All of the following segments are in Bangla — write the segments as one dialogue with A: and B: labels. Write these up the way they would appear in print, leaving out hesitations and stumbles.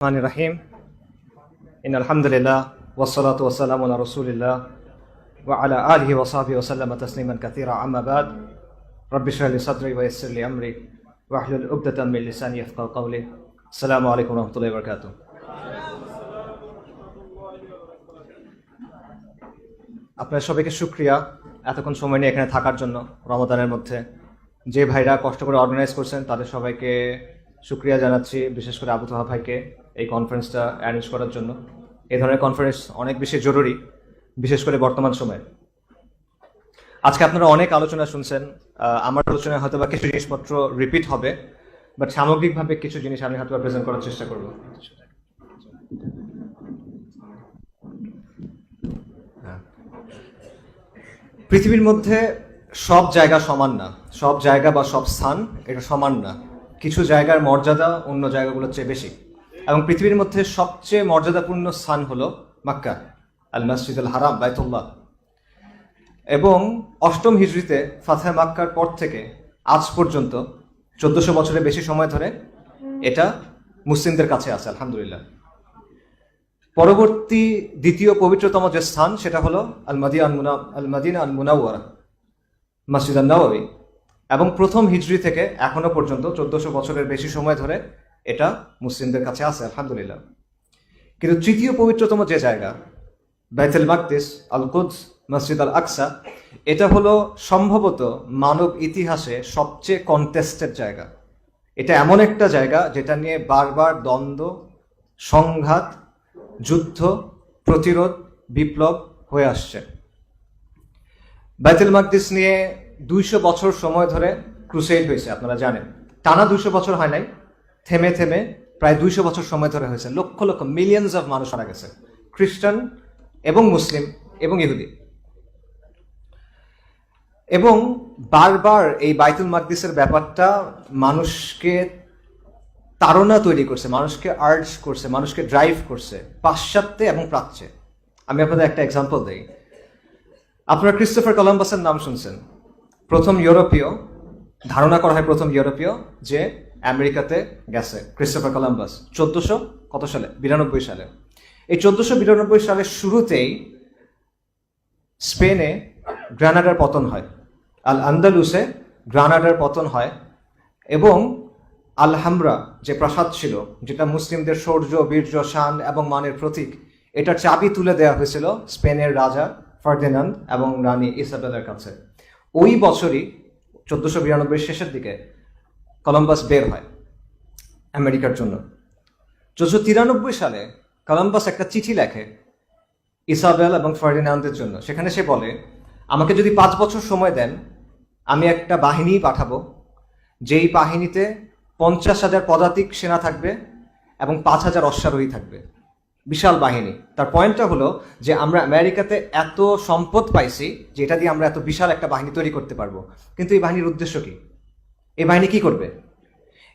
A: রহিম আলহামদুলিল্লাহ ওয়াসসালাতু ওয়াসসালামু আলা রাসূলিল্লাহ ওয়া আলা আলিহি ওয়া সাহবিহি ওয়া সাল্লামা তাসলিমান কাসীরা আম্মা বাদ রব্বি ইশরাহ লি সাদরি ওয়া ইয়াসসির লি আমরি ওয়াহলুল উকদাতাম মিন লিসানি ইয়াফকাহু কওলি। আসসালামু আলাইকুম ওয়া রাহমাতুল্লাহি ওয়া বারাকাতুহু। আপনাদের সবাইকে শুকরিয়া এতক্ষণ সময় নিয়ে এখানে থাকার জন্য। রমাদানের মধ্যে যে ভাইরা কষ্ট করে অর্গানাইজ করছেন তাদের সবাইকে শুকরিয়া জানাচ্ছি, বিশেষ করে আবু তাহা ভাইকে এই কনফারেন্সটা অ্যারেঞ্জ করার জন্য। এই ধরনের কনফারেন্স অনেক বেশি জরুরি, বিশেষ করে বর্তমান সময়ে। আজকে আপনারা অনেক আলোচনা শুনছেন, আমার আলোচনায় হয়তো বা কিছু জিনিসপত্র রিপিট হবে, বাট সামগ্রিকভাবে কিছু জিনিস আমি হয়তো প্রেজেন্ট করার চেষ্টা করব। পৃথিবীর মধ্যে সব জায়গা সমান না, সব জায়গা বা সব স্থান এটা সমান না। কিছু জায়গার মর্যাদা অন্য জায়গাগুলোর চেয়ে বেশি, এবং পৃথিবীর মধ্যে সবচেয়ে মর্যাদাপূর্ণ স্থান হলো মক্কা, আল মসজিদ আল হারাম, বাইতুল্লাহ। এবং ৮ম হিজরিতে ফাতহে মক্কার পর থেকে আজ পর্যন্ত ১৪০০ বছরের বেশি সময় ধরে এটা মুসলিমদের কাছে আছে, আলহামদুলিল্লাহ। পরবর্তী দ্বিতীয় পবিত্রতম যে স্থান সেটা হলো আল মাদিনা আল মুনাওয়ারা, মসজিদ আন নববী। এবং ১ম হিজরি থেকে এখনো পর্যন্ত ১৪০০ বছরের বেশি সময় ধরে এটা মুসলিমদের কাছে আছে, আলহামদুলিল্লাহ। কিন্তু তৃতীয় পবিত্রতম যে জায়গা, বাইতুল মাকদিস, আল কুদস, মসজিদ আল আকসা, এটা হলো সম্ভবত মানব ইতিহাসে সবচেয়ে কন্টেস্টেড জায়গা। এটা এমন একটা জায়গা যেটা নিয়ে বারবার দ্বন্দ্ব, সংঘাত, যুদ্ধ, প্রতিরোধ, বিপ্লব হয়ে আসছে। বাইতুল মাকদিস নিয়ে ২০০ বছর সময় ধরে ক্রুসেড হয়েছে, আপনারা জানেন। টানা ২০০ বছর হয় নাই, থেমে থেমে প্রায় ২০০ বছর সময় ধরে হয়েছে। লক্ষ লক্ষ মিলিয়নস অফ মানুষ মারা গেছে, খ্রিস্টান এবং মুসলিম এবং ইহুদি। এবং বারবার এই বাইতুল মাকদিসের ব্যাপারটা মানুষকে তাড়না তৈরি করছে, মানুষকে আর্জ করছে, মানুষকে ড্রাইভ করছে পাশ্চাত্যে এবং প্রাচ্যে। আমি আপনাদের একটা এক্সাম্পল দিই। আপনারা ক্রিস্টোফার কলম্বাসের নাম শুনছেন। প্রথম ইউরোপীয়, ধারণা করা হয় প্রথম ইউরোপীয় যে আমেরিকাতে গেছে, ক্রিস্টোফার কলম্বাস। ১৪৯২ সালে। এই ১৪৯২ সালের শুরুতেই স্পেনে গ্রানাডার পতন হয়, আল আন্দালুসে গ্রানাডার পতন হয়। এবং আলহামরা যে প্রাসাদ ছিল, যেটা মুসলিমদের শৌর্য, বীর্য, শান এবং মানের প্রতীক, এটার চাবি তুলে দেওয়া হয়েছিল স্পেনের রাজা ফার্দিনান্দ এবং রানী ইসাবেলার কাছে। ওই বছরই ১৪৯২ শেষের দিকে কলম্বাস বের হয় আমেরিকার জন্য। ১৪৯৩ সালে কলম্বাস একটা চিঠি লেখে ইসাবেল এবং ফার্দিনান্দের জন্য। সেখানে সে বলে, আমাকে যদি ৫ বছর সময় দেন, আমি একটা বাহিনী পাঠাবো, যেই বাহিনীতে ৫০,০০০ পদাতিক সেনা থাকবে এবং ৫,০০০ অশ্বারোহী থাকবে। বিশাল বাহিনী। তার পয়েন্টটা হলো যে আমরা আমেরিকাতে এত সম্পদ পাইছি যে এটা দিয়ে আমরা এত বিশাল একটা বাহিনী তৈরি করতে পারবো। কিন্তু এই বাহিনীর উদ্দেশ্য কি? এই বাহিনী কি করবে?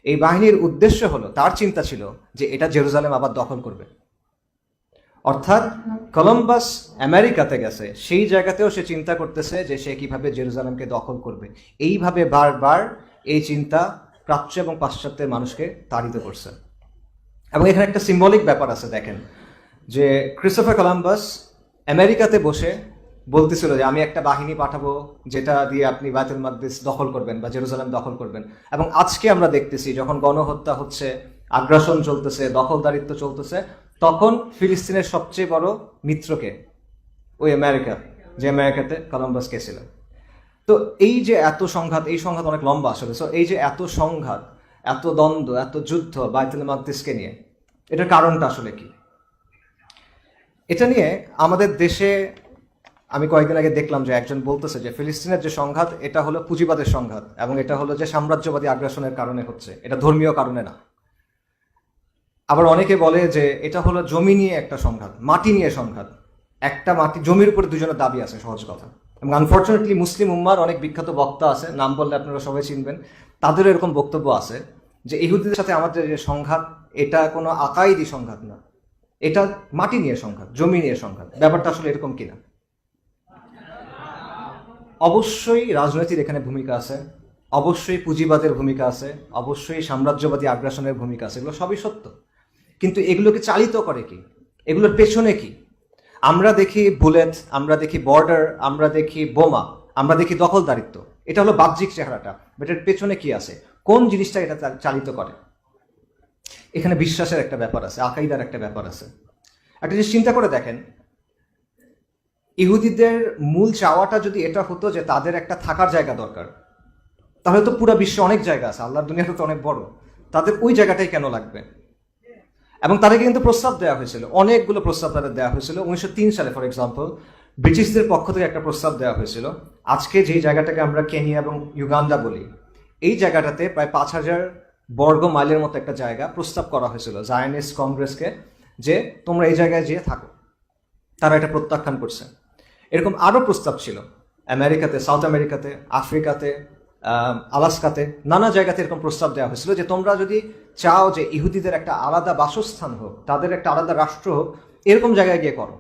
A: এই বাহিনীর উদ্দেশ্য হলো, তার চিন্তা ছিল যে এটা জেরুজালেম আবার দখল করবে। অর্থাৎ কলম্বাস আমেরিকাতে গেছে, সেই জায়গাতেও সে চিন্তা করতেছে যে সে কিভাবে জেরুজালেমকে দখল করবে। এইভাবে বারবার এই চিন্তা প্রাচ্য এবং পাশ্চাত্যের মানুষকে তাড়িত করছে। এবং এখানে একটা সিম্বলিক ব্যাপার আছে, দেখেন, যে ক্রিস্টোফার কলম্বাস আমেরিকাতে বসে বলতেছিল যে আমি একটা বাহিনী পাঠাবো যেটা দিয়ে আপনি বাইতুল মাকদিস দখল করবেন বা জেরুজালেম দখল করবেন। এবং আজকে আমরা দেখতেছি যখন গণহত্যা হচ্ছে, আগ্রাসন চলতেছে, দখলদারিত্ব চলতেছে, তখন ফিলিস্তিনের সবচেয়ে বড় মিত্রকে ওই আমেরিকা, যে আমেরিকাতে কলম্বাস গেছিল। তো এই যে এত সংঘাত, এই সংঘাত অনেক লম্বা আসলে। সো এই যে এত সংঘাত, এত দ্বন্দ্ব, এত যুদ্ধ বাইতুল মাকদিসকে নিয়ে, এটার কারণটা আসলে কি? এটা নিয়ে আমাদের দেশে আমি কয়েকদিন আগে দেখলাম যে একজন বলতেছে যে ফিলিস্তিনের যে সংঘাত, এটা হলো পুঁজিবাদের সংঘাত, এবং এটা হলো যে সাম্রাজ্যবাদী আগ্রাসনের কারণে হচ্ছে, এটা ধর্মীয় কারণে না। আবার অনেকে বলে যে এটা হলো জমি নিয়ে একটা সংঘাত, মাটি নিয়ে সংঘাত। একটা মাটি, জমির উপরে দুজনের দাবি আছে, সহজ কথা। এবং আনফর্চুনেটলি মুসলিম উম্মার অনেক বিখ্যাত বক্তা আছে, নাম বললে আপনারা সবাই চিনবেন, তাদেরও এরকম বক্তব্য আছে যে ইহুদিদের সাথে আমাদের যে সংঘাত, এটা কোনো আকাইদি সংঘাত না, এটা মাটি নিয়ে সংঘাত, জমি নিয়ে সংঘাত। ব্যাপারটা আসলে এরকম কিনা? অবশ্যই রাজনীতির এখানে ভূমিকা আছে, অবশ্যই পুঁজিবাদের ভূমিকা আছে, অবশ্যই সাম্রাজ্যবাদী আগ্রাসনের ভূমিকা আছে, এগুলো সবই সত্য। কিন্তু এগুলোকে চালিত করে কি, এগুলোর পেছনে কি? আমরা দেখি বুলেট, আমরা দেখি বর্ডার, আমরা দেখি বোমা, আমরা দেখি দখলদারিত্ব, এটা হলো বাহ্যিক চেহারাটা, বাট এর পেছনে কি আছে, কোন জিনিসটা এটা চালিত করে? এখানে বিশ্বাসের একটা ব্যাপার আছে, আকাইদার একটা ব্যাপার আছে। একটা জিনিস চিন্তা করে দেখেন, ইহুদিদের মূল চাওয়াটা যদি এটা হতো যে তাদের একটা থাকার জায়গা দরকার, তাহলে তো পুরো বিশ্বে অনেক জায়গা আছে, আল্লাহর দুনিয়াটা তো অনেক বড়, তাদের ওই জায়গাটাই কেন লাগবে? এবং তাদেরকে কিন্তু প্রস্তাব দেওয়া হয়েছিল, অনেকগুলো প্রস্তাব তাদের দেওয়া হয়েছিল। 1903 সালে ফর এক্সাম্পল ব্রিটিশদের পক্ষ থেকে একটা প্রস্তাব দেওয়া হয়েছিল, আজকে যেই জায়গাটাকে আমরা কেনিয়া এবং ইউগান্ডা বলি, এই জায়গাটাতে প্রায় 5,000 বর্গ মাইলের মতো একটা জায়গা প্রস্তাব করা হয়েছিল জায়নিস্ট কংগ্রেসকে, যে তোমরা এই জায়গায় যেয়ে থাকো। তারা এটা প্রত্যাখ্যান করছে। এরকম আরও প্রস্তাব ছিল আমেরিকাতে, সাউথ আমেরিকাতে, আফ্রিকাতে, আলাস্কাতে, নানা জায়গাতে এরকম প্রস্তাব দেওয়া হয়েছিল যে তোমরা যদি চাও যে ইহুদিদের একটা আলাদা বাসস্থান হোক, তাদের একটা আলাদা রাষ্ট্র হোক, এরকম জায়গায় গিয়ে করো।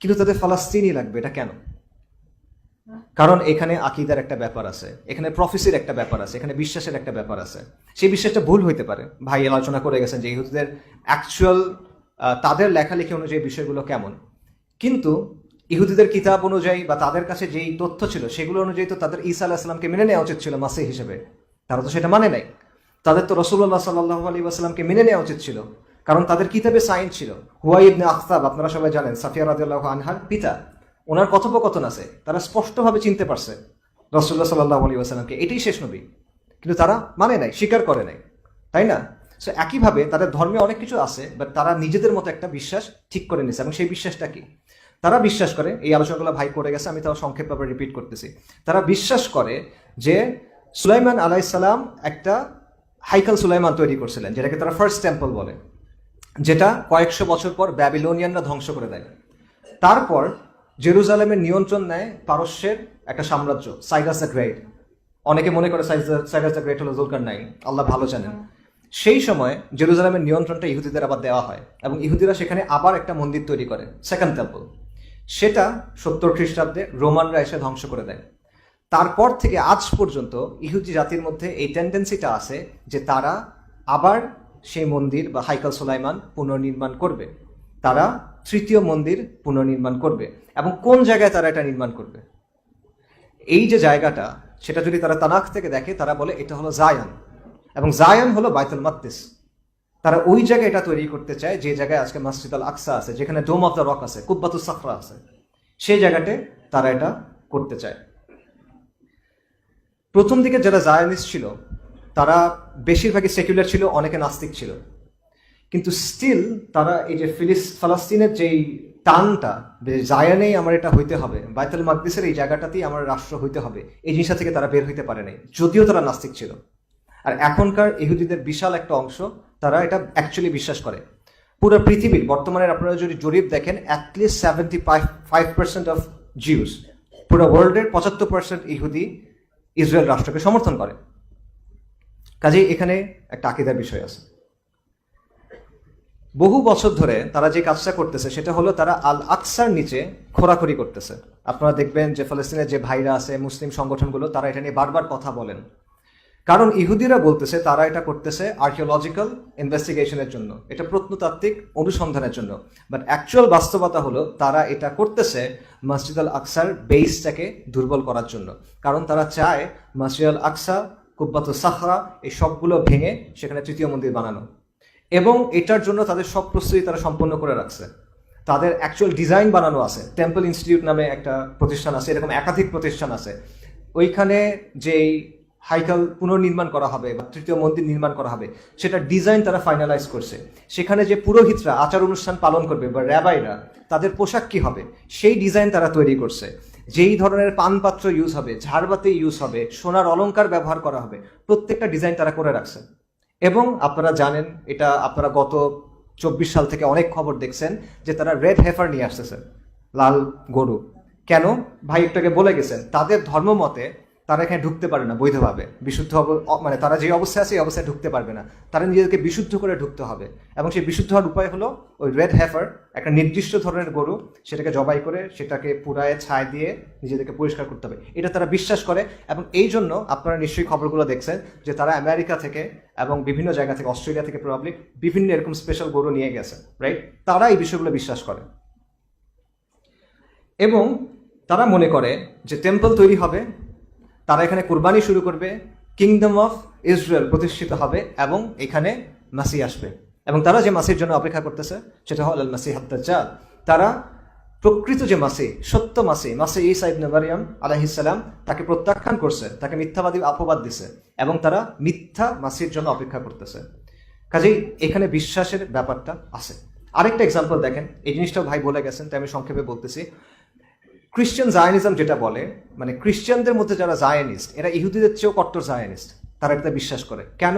A: কিন্তু তাদের ফালাস্তিনি লাগবে, এটা কেন? কারণ এখানে আকিদার একটা ব্যাপার আছে, এখানে প্রফেসির একটা ব্যাপার আছে, এখানে বিশ্বাসের একটা ব্যাপার আছে। সেই বিশ্বাসটা ভুল হইতে পারে, ভাই আলোচনা করে গেছেন যে ইহুদিদের অ্যাকচুয়াল তাদের লেখালেখি অনুযায়ী বিষয়গুলো কেমন, কিন্তু ইহুদিদের কিতাব অনুযায়ী বা তাদের কাছে যেই তথ্য ছিল সেগুলো অনুযায়ী তো তাদের ঈসা আলাইহিস সালামকে মেনে নেওয়া উচিত ছিল মাসিহ হিসেবে, তারা তো সেটা মানে নাই। তাদের তো রাসূলুল্লাহ সাল্লাল্লাহু আলাইহি ওয়াসাল্লামকে মেনে নেওয়া উচিত ছিল, কারণ তাদের কিতাবে সাইন ছিল। হুয়াই ইবনে আখতাব, আপনারা সবাই জানেন, সাফিয়া রাদিয়াল্লাহু আনহার পিতা, ওনার কথোপকথন আছে, তারা স্পষ্টভাবে চিনতে পারছে রাসূলুল্লাহ সাল্লাল্লাহু আলাইহি ওয়াসাল্লামকে, এটাই শেষ নবী, কিন্তু তারা মানে নাই, স্বীকার করে নাই, তাই না? সো একইভাবে তাদের ধর্মে অনেক কিছু আছে, বাট তারা নিজেদের মতো একটা বিশ্বাস ঠিক করে নিয়েছে। এবং সেই বিশ্বাসটা কি? তারা বিশ্বাস করে, এই আলোচনাগুলো ভাই করে গেছে, আমি তাও সংক্ষেপভাবে রিপিট করতেছি। তারা বিশ্বাস করে যে সুলাইমান আলাইহিস সালাম একটা হাইকাল সুলাইমান তৈরি করছিলেন, যেটাকে তারা ফার্স্ট টেম্পল বলে, যেটা কয়েকশো বছর পর ব্যাবিলনিয়ানরা ধ্বংস করে দেয়। তারপর জেরুজালেমের নিয়ন্ত্রণ নেয় পারস্যের একটা সাম্রাজ্য, সাইরাস দ্য গ্রেট। অনেকে মনে করে সাইরাস দ্য গ্রেট হলো জুলকারনাইন, আল্লাহ ভালো জানেন। সেই সময় জেরুজালেমের নিয়ন্ত্রণটা ইহুদিদের আবার দেওয়া হয়, এবং ইহুদিরা সেখানে আবার একটা মন্দির তৈরি করে, সেকেন্ড টেম্পল। সেটা 70 খ্রিস্টাব্দে রোমানরা এসে ধ্বংস করে দেয়। তারপর থেকে আজ পর্যন্ত ইহুদি জাতির মধ্যে এই টেন্ডেন্সিটা আছে যে তারা আবার সেই মন্দির বা হাইকাল সুলাইমান পুনর্নির্মাণ করবে, তারা তৃতীয় মন্দির পুনর্নির্মাণ করবে। এবং কোন জায়গায় তারা এটা নির্মাণ করবে, এই যে জায়গাটা, সেটা যদি তারা তানাখ থেকে দেখে, তারা বলে এটা হলো জায়ান, এবং জায়ান হলো বাইতুল মাকদিস। তারা ওই জায়গায় এটা তৈরি করতে চায় যে জায়গায় আজকে মসজিদ আল আকসা আছে, যেখানে ডোম অফ দ্য রক আছে, কুব্বাতুস সাখরা আছে, সেই জায়গাতে তারা এটা করতে চায়। প্রথম দিকে যারা জায়ানিস্ট ছিল তারা বেশিরভাগই সেকুলার ছিল, অনেকে নাস্তিক ছিল, কিন্তু স্টিল তারা এই যে ফালাস্তিনের যেই টানটা, জায়ানেই আমার এটা হইতে হবে, বাইতুল মাকদিসের এই জায়গাটাতেই আমার রাষ্ট্র হইতে হবে, এই জিনিসটা থেকে তারা বের হইতে পারে নাই, যদিও তারা নাস্তিক ছিল। আর এখনকার ইহুদিদের বিশাল একটা অংশ তারা এটা অ্যাকচুয়ালি বিশ্বাস করে। পুরো পৃথিবীর বর্তমানে আপনারা যদি জরিপ দেখেন, অ্যাটলিস্ট 75% অফ জিউস, পুরো ওয়ার্ল্ডের 75% ইহুদি ইসরায়েল রাষ্ট্রকে সমর্থন করে। কাজেই এখানে একটা আকীদার বিষয় আছে। বহু বছর ধরে তারা যে কাজটা করতেছে সেটা হলো তারা আল আকসার নিচে খোরাখুরি করতেছে। আপনারা দেখবেন যে ফলস্তিনের যে ভাইরা আছে, মুসলিম সংগঠনগুলো, তারা এটা নিয়ে বারবার কথা বলেন, কারণ ইহুদিরা বলতেছে তারা এটা করতেছে আর্কিওলজিক্যাল ইনভেস্টিগেশনের জন্য, এটা প্রত্নতাত্ত্বিক অনুসন্ধানের জন্য। বাট অ্যাকচুয়াল বাস্তবতা হলো তারা এটা করতেছে মসজিদ আল আকসার বেসটাকে দুর্বল করার জন্য, কারণ তারা চায় মসজিদ আল আকসা, কুব্বাতুস সাখরা, এই সবগুলো ভেঙে সেখানে তৃতীয় মন্দির বানানো। এবং এটার জন্য তাদের সব প্রস্তুতি তারা সম্পন্ন করে রাখছে, তাদের অ্যাকচুয়াল ডিজাইন বানানো আছে। টেম্পল ইনস্টিটিউট নামে একটা প্রতিষ্ঠান আছে, এরকম একাধিক প্রতিষ্ঠান আছে। ওইখানে যেই হাইকাল পুনর্নির্মাণ করা হবে বা তৃতীয় মন্দির নির্মাণ করা হবে, সেটা ডিজাইন তারা ফাইনালাইজ করছে। সেখানে যে পুরোহিতরা আচার অনুষ্ঠান পালন করবে বা র্যাবাইরা, তাদের পোশাক কি হবে সেই ডিজাইন তারা তৈরি করছে। যেই ধরনের পানপাত্র ইউজ হবে, ঝাড়বাতি ইউজ হবে, সোনার অলংকার ব্যবহার করা হবে, প্রত্যেকটা ডিজাইন তারা করে রাখছে। এবং আপনারা জানেন, এটা আপনারা গত 24 সাল থেকে অনেক খবর দেখছেন যে তারা রেড হেফার নিয়ে আসতেছে, লাল গরু। কেন? ভাই একটাকে বলে গেছেন, তাদের ধর্ম মতে তারা এখানে ঢুকতে পারে না বৈধভাবে, বিশুদ্ধ মানে তারা যে অবস্থায় আছে এই অবস্থায় ঢুকতে পারবে না, তারা নিজেদেরকে বিশুদ্ধ করে ঢুকতে হবে। এবং সেই বিশুদ্ধ হওয়ার উপায় হলো ওই রেড হেফার, একটা নির্দিষ্ট ধরনের গরু, সেটাকে জবাই করে সেটাকে পুড়ায় ছাই দিয়ে নিজেদেরকে পরিষ্কার করতে হবে, এটা তারা বিশ্বাস করে। এবং এই জন্য আপনারা নিশ্চয়ই খবরগুলো দেখছেন যে তারা আমেরিকা থেকে এবং বিভিন্ন জায়গা থেকে, অস্ট্রেলিয়া থেকে প্রবাবলি বিভিন্ন এরকম স্পেশাল গরু নিয়ে গেছে, রাইট? তারা এই বিষয়গুলো বিশ্বাস করে এবং তারা মনে করে যে টেম্পল তৈরি হবে, তারা এখানে কুরবানি শুরু করবে, কিংডম অফ ইসরায়েল প্রতিষ্ঠিত হবে এবং এখানে মাসি আসবে। এবং তারা যে মাসির জন্য অপেক্ষা করতেছে সেটা হল আল মাসিহ আদ-দাজ্জাল। তারা প্রকৃত যে মাসি, সত্য মাসি, মাসি ঈসা ইবনে মারইয়াম আলাইহিস সালাম, তাকে প্রত্যাখ্যান করছে, তাকে মিথ্যাবাদী অপবাদ দিছে এবং তারা মিথ্যা মাসির জন্য অপেক্ষা করতেছে। কাজেই এখানে বিশ্বাসের ব্যাপারটা আছে। আরেকটা এক্সাম্পল দেখেন, এই জিনিসটাও ভাই বলে গেছেন তাই আমি সংক্ষেপে বলতেছি। ক্রিশ্চিয়ান জায়নিজম যেটা বলে, মানে ক্রিশ্চিয়ানদের মধ্যে যারা জায়নিস্ট, এরা ইহুদিদের চেয়েও কট্টর জায়নিস্ট। তারা এটা বিশ্বাস করে। কেন?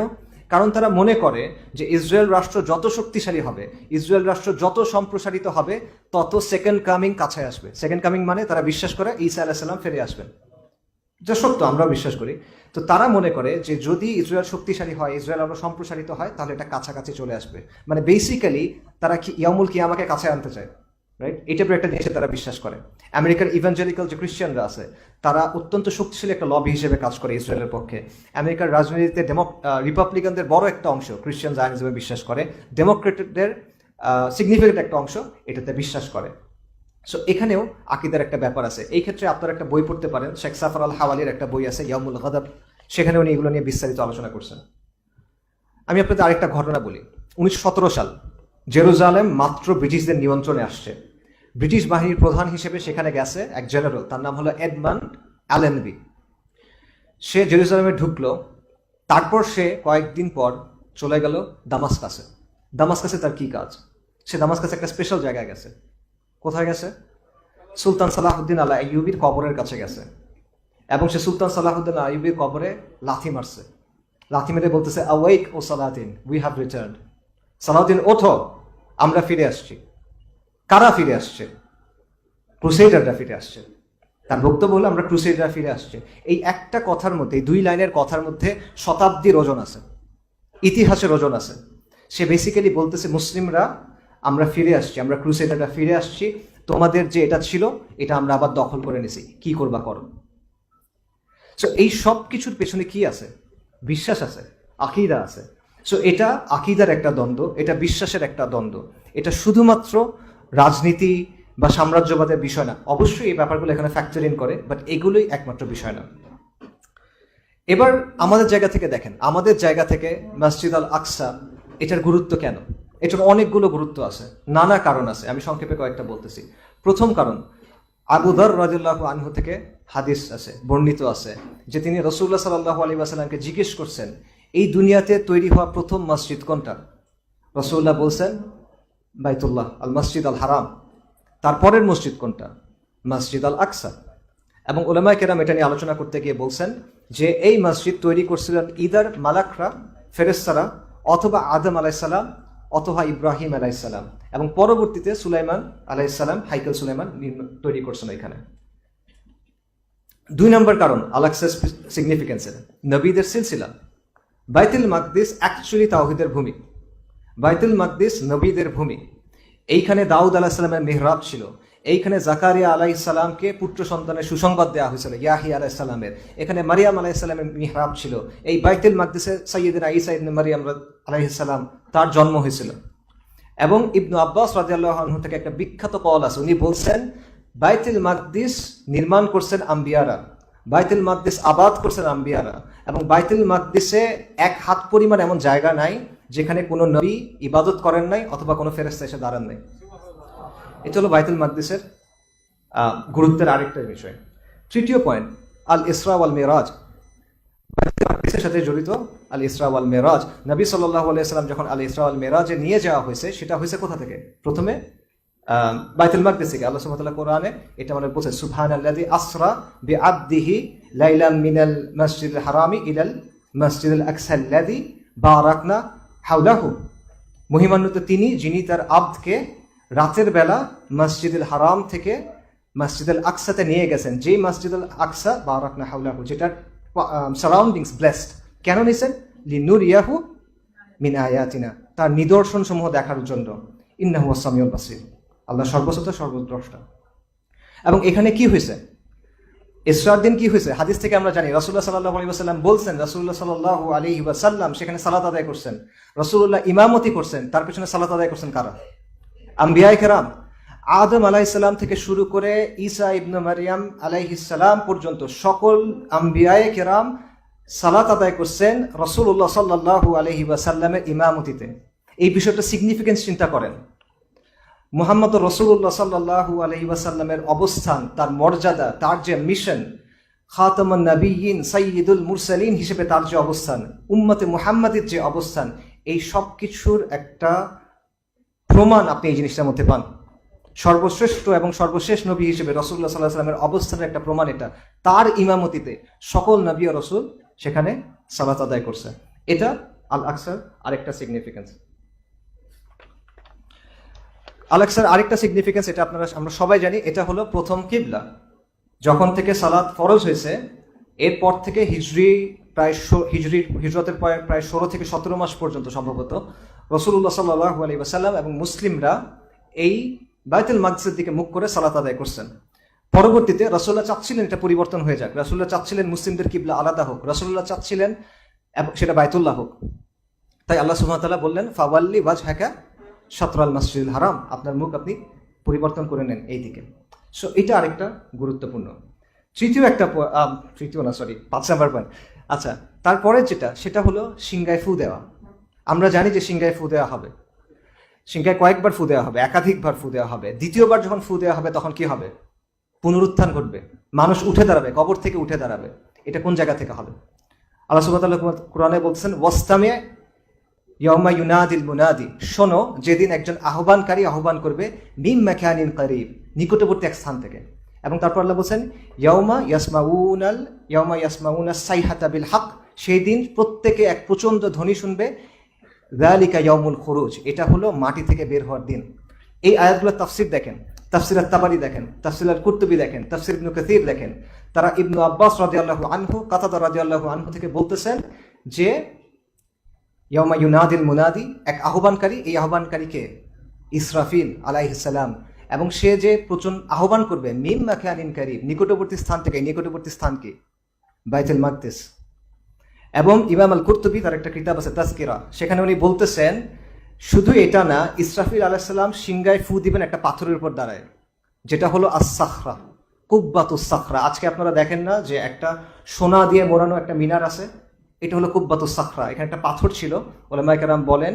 A: কারণ তারা মনে করে যে ইসরায়েল রাষ্ট্র যত শক্তিশালী হবে, ইসরায়েল রাষ্ট্র যত সম্প্রসারিত হবে, তত সেকেন্ড কামিং কাছে আসবে। সেকেন্ড কামিং মানে তারা বিশ্বাস করে ঈসা আলাইহিস সালাম ফিরে আসবেন, যা সত্য, আমরাও বিশ্বাস করি। তো তারা মনে করে যে যদি ইসরায়েল শক্তিশালী হয়, ইসরায়েল আরো সম্প্রসারিত হয়, তাহলে এটা কাছাকাছি চলে আসবে। মানে বেসিক্যালি তারা ইয়ামুল কিয়ামাকে কাছে আনতে চায়, রাইট? এই টাইপের একটা জিনিসে তারা বিশ্বাস করে। আমেরিকার ইভাঞ্জেলিক্যাল যে ক্রিশ্চিয়ানরা আছে, তারা অত্যন্ত শক্তিশালী একটা লবি হিসেবে কাজ করে ইসরায়েলের পক্ষে। আমেরিকার রাজনীতিতে রিপাবলিকানদের বড় একটা অংশ ক্রিশ্চিয়ান জায়নিজমে বিশ্বাস করে, ডেমোক্রেটদের সিগনিফিকেন্ট একটা অংশ এটাতে বিশ্বাস করে। সো এখানেও আকিদার একটা ব্যাপার আছে। এই ক্ষেত্রে আপনারা একটা বই পড়তে পারেন, শেখ সাফর আল হাওয়ালির একটা বই আছে ইয়ামুল গাদাব, সেখানে উনি এগুলো নিয়ে বিস্তারিত আলোচনা করছেন। আমি আপনাদের আরেকটা ঘটনা বলি। 1917 সাল, জেরুজালেম মাত্র ব্রিটিশদের নিয়ন্ত্রণে আসছে। ব্রিটিশ বাহিনীর প্রধান হিসেবে সেখানে গেছে এক জেনারেল, তার নাম হলো এডমান্ড অ্যালেনবি। সে জেরুজালেমে ঢুকলো, তারপর সে কয়েকদিন পর চলে গেল দামাস্কাসে। দামাস্কাসে তার কি কাজ? সে দামাস্কাসে একটা স্পেশাল জায়গায় গেছে। কোথায় গেছে? সুলতান সালাহুদ্দিন আল আইয়ুবির কবরের কাছে গেছে এবং সে সুলতান সালাহুদ্দিন আইয়ুবির কবরে লাথি মারছে। লাথি মেরে বলতেছে, awake O Salahuddin, we have returned. Salahuddin ওঠো, আমরা ফিরে আসছি। কারা ফিরে আসছে? ক্রুসেডাররা ফিরে আসছে। তার বক্তব্য হলো আমরা ক্রুসেডাররা ফিরে আসছে। এই একটা কথার মধ্যে, এই 2 লাইনের কথার মধ্যে শতাব্দীর ওজন আছে, ইতিহাসের ওজন আছে। সে বেসিক্যালি বলতেছে মুসলিমরা আমরা ফিরে আসছি, আমরা ক্রুসেডাররা ফিরে আসছি, তোমাদের যে এটা ছিল এটা আমরা আবার দখল করে নিছি, কি করবা করো। সো এই সব কিছুর পেছনে কি আছে? বিশ্বাস আছে, আকিদা আছে। সো এটা আকিদার একটা দ্বন্দ্ব, এটা বিশ্বাসের একটা দ্বন্দ্ব। এটা শুধুমাত্র রাজনীতি বা সাম্রাজ্যবাদের বিষয় না। অবশ্যই এই ব্যাপারগুলো এখানে ফ্যাক্টর ইন করে, বাট এগুলোই একমাত্র বিষয় না। এবার আমাদের জায়গা থেকে দেখেন, আমাদের জায়গা থেকে মসজিদ আল আকসা, এটার গুরুত্ব কেন? এটার অনেকগুলো গুরুত্ব আছে, নানা কারণ আছে। আমি সংক্ষেপে কয়েকটা বলতেছি। প্রথম কারণ, আবু যর রাদিয়াল্লাহু আনহু থেকে হাদিস আছে, বর্ণিত আছে যে তিনি রাসূলুল্লাহ সাল্লাল্লাহু আলাইহি ওয়াসাল্লামকে জিজ্ঞেস করছেন, এই দুনিয়াতে তৈরি হওয়া প্রথম মসজিদ কোনটা? রাসূলুল্লাহ বলছেন বাইতুল্লাহ, আল মসজিদ আল হারাম। তারপরের মসজিদ কোনটা? মসজিদ আল আকসা। এবং উলামায়ে কেরাম এটা নিয়ে আলোচনা করতে গিয়ে বলছেন যে এই মসজিদ তৈরি করছিলেন ইদার মালাকরা, ফেরেশতারা, অথবা আদম আলাইহিস সালাম, অথবা ইব্রাহিম আলাইহিস সালাম, এবং পরবর্তীতে সুলাইমান আলাইহিস সালাম হাইকেল সুলাইমান তৈরি করছেন এখানে। 2 নম্বর কারণ আল আকসার সিগনিফিকেন্সের, নবীদের সিলসিলা। বাইতুল মাকদিস অ্যাকচুয়ালি তাওহীদের ভূমি। বাইতুল মাকদিস নবীদের ভূমি। এইখানে দাউদ আলাইহিস সালামের মিহরাব ছিল। এইখানে জাকারিয়া আলাইহিস সালামকে পুত্র সন্তানের সুসংবাদ দেওয়া হয়েছিল, ইয়াহিয়া আলাইহিস সালামের। এখানে মারিয়াম আলাইহিস সালামের মিহরাব ছিল। এই বাইতুল মাকদিসে সাইয়্যিদনা ঈসা ইবনে মারিয়াম আলাইহিস সালাম, তার জন্ম হয়েছিল। এবং ইবনু আব্বাস রাদিয়াল্লাহু আনহু থেকে একটা বিখ্যাত কওল আছে, উনি বলছেন বাইতুল মাকদিস নির্মাণ করছেন আম্বিয়ারা, বাইতুল মাকদিস আবাদ করছেন আম্বিয়ারা, এবং বাইতুল মাকদিসে 1 হাত পরিমাণ এমন জায়গা নাই যেখানে কোনো নবী ইবাদত করেন নাই অথবা কোনো ফেরেশতা এসে দাঁড়ান নাই। এটা হলো বাইতুল মাকদিসের গুরুত্বের আরেকটা বিষয়। তৃতীয় পয়েন্ট, আল ইসরা ওয়াল মিরাজ। বাইতুল মাকদিসের সাথে জড়িত আল ইসরা ওয়াল মিরাজ। নবী সাল্লাল্লাহু আলাইহি সাল্লাম যখন আল ইসরা ওয়াল মিরাজে নিয়ে যাওয়া হয়েছে, সেটা হয়েছে কোথা থেকে? প্রথমে বাইতুল মাকদিস থেকে। আল্লাহ সুবহানাহু ওয়া তাআলা কোরআনে এটা আমাদের বলছে, সুবহানাল্লাযী আসরা বিআবদিহি লাইলাম মিনাল মাসজিদিল হারামি ইলাল মাসজিদিল আকসাল্লাযী বারাকনা হাওলাহু। মহিমান্বিত তিনি, যিনি তার আবদকে রাতের বেলা মসজিদুল হারাম থেকে মসজিদ আল আকসাতে নিয়ে গেছেন, যেই মসজিদ আল আকসা বারাকনা হাওলাহু, যেটার সারাউন্ডিংস ব্লেসড। কেন নিছেন? লিনুরিয়াহু মিন আয়াতিনা, তার নিদর্শন সমূহ দেখার জন্য। ইন্নাহু আস-সামিউল বাসীর, আল্লাহ সর্বশ্রোতা সর্বদ্রষ্টা। এবং এখানে কি হয়েছে? ইসরার দিন কি হয়েছে? হাদিস থেকে আমরা জানি রাসূলুল্লাহ সাল্লাল্লাহু আলাইহি ওয়াসাল্লাম বলছেন, রাসূলুল্লাহ সাল্লাল্লাহু আলাইহি ওয়াসাল্লাম সেখানে সালাত আদায় করছেন, রাসূলুল্লাহ ইমামতি করছেন, তার পেছনে সালাত আদায় করছেন কারা? আম্বিয়ায়ে কেরাম। আদম আলাইহিস সালাম থেকে শুরু করে ঈসা ইবনে মারইয়াম আলাইহিস সালাম পর্যন্ত সকল আম্বিয়ায়ে কেরাম সালাত আদায় করছেন রাসূলুল্লাহ সাল্লাল্লাহু আলাইহি ওয়াসাল্লামের ইমামতিতে। এই বিষয়টা সিগনিফিকেন্স চিন্তা করেন। মুহাম্মদ রাসূলুল্লাহ সাল্লাল্লাহু আলাইহি ওয়াসাল্লামের অবস্থান, তার মর্যাদা, তার যে মিশন, খাতামুন নবিয়্যিন সাইয়্যিদুল মুরসালিন হিসেবে তার যে অবস্থান, উম্মতে মুহাম্মাদের যে অবস্থান, এই সব কিছুর একটা প্রমাণ আপনি এই জিনিসটার মধ্যে পান। সর্বশ্রেষ্ঠ এবং সর্বশেষ নবী হিসেবে রাসূলুল্লাহ সাল্লাল্লাহু আলাইহি ওয়াসাল্লামের অবস্থানের একটা প্রমাণ এটা। তার ইমামতিতে সকল নবী ও রাসূল সেখানে সালাত আদায় করছে। এটা আল আকসার আরেকটা সিগনিফিকেন্স। আল আকসার আরেকটা সিগনিফিকেন্স, এটা আমরা সবাই জানি, এটা হলো প্রথম কিবলা। যখন থেকে সালাত ফরজ হয়েছে, এরপর থেকে হিজরতের প্রায় 16 থেকে 17 মাস পর্যন্ত সম্ভবত রাসূলুল্লাহ সাল্লাল্লাহু আলাইহি ওয়াসাল্লাম এবং মুসলিমরা এই বাইতুল মাকদিসের দিকে মুখ করে সালাত আদায় করছেন। পরবর্তীতে রাসূলুল্লাহ চাচ্ছিলেন এটা পরিবর্তন হয়ে যাক, রাসূলুল্লাহ চাচ্ছিলেন মুসলিমদের কিবলা আলাদা হোক, রাসূলুল্লাহ চাচ্ছিলেন সেটা বাইতুল্লাহ হোক। তাই আল্লাহ সুবহানাহু ওয়া তাআলা বললেন, ফাওয়াল্লি ওয়াজহাকা শাতরাল মাসজিদুল হারাম, আপনার মুখ আপনি পরিবর্তন করে নেন এই দিকে। সো এটা আরেকটা গুরুত্বপূর্ণ। 5 নাম্বার পয়েন্ট। আচ্ছা, তারপরে যেটা, সেটা হলো সিংগায় ফু দেওয়া। আমরা জানি যে সিংগায় ফু দেওয়া হবে, সিংগায় কয়েকবার ফু দেওয়া হবে, একাধিকবার ফু দেওয়া হবে। দ্বিতীয়বার যখন ফু দেওয়া হবে তখন কি হবে? পুনরুত্থান ঘটবে, মানুষ উঠে দাঁড়াবে, কবর থেকে উঠে দাঁড়াবে। এটা কোন জায়গা থেকে হবে? আল্লাহ সুবহানাহু ওয়া তাআলা কোরআনে বলছেন, ওয়াস্তামি ইয়াউমা ইউনাদিল মুনাদি, শোনো যেদিন একজন আহ্বানকারী আহ্বান করবে, মিন মাকানিন করিব, নিকটবর্তী এক স্থান থেকে। এবং তারপর আল্লাহ বলছেন, ইয়াউমা ইয়াসমাউনাস সাইহাতা বিল হক, সেই দিন প্রত্যেকে এক প্রচন্ড ধ্বনি শুনবে। যালিকা ইয়াউমুল খুরুজ, এটা হলো মাটি থেকে বের হওয়ার দিন। এই আয়াতগুলোর তাফসীর দেখেন, তাফসীর আত-তাবারি দেখেন, তাফসীর আল-কুরতুবী দেখেন, তাফসীর ইবনে কাসীর দেখেন। তারা ইবনে আব্বাস রাদিয়াল্লাহু আনহু, কাতাদা রাদিয়াল্লাহু আনহু থেকে বলতেছেন যে ইয়াউমা ইউনাদিল মুনাদি, এক আহ্বানকারী, এই আহ্বানকারীকে ইসরাফিল আলাইহিস সালাম, এবং সে যে প্রচন্ড আহ্বান করবে মিন মাকানিন কারিব, নিকটবর্তী স্থান থেকে। নিকটবর্তী স্থান কি? বাইতুল মাকদিস। এবং ইমাম আল কুরতুবী, তার একটা কিতাব আছে তাজকিরা, সেখানে উনি বলতেছেন শুধু এটা না, ইসরাফিল আলাইহিস সালাম সিংগায় ফু দিবেন একটা পাথরের উপর দাঁড়ায়, যেটা হলো আস-সাখরা, কুব্বাতুস সাখরা। আজকে আপনারা দেখেন না যে একটা সোনা দিয়ে মোড়ানো একটা মিনার আছে, এটা হলো কুব্বাতুস সাখরা। এখানে একটা পাথর ছিল, উলামায়ে কেরাম বলেন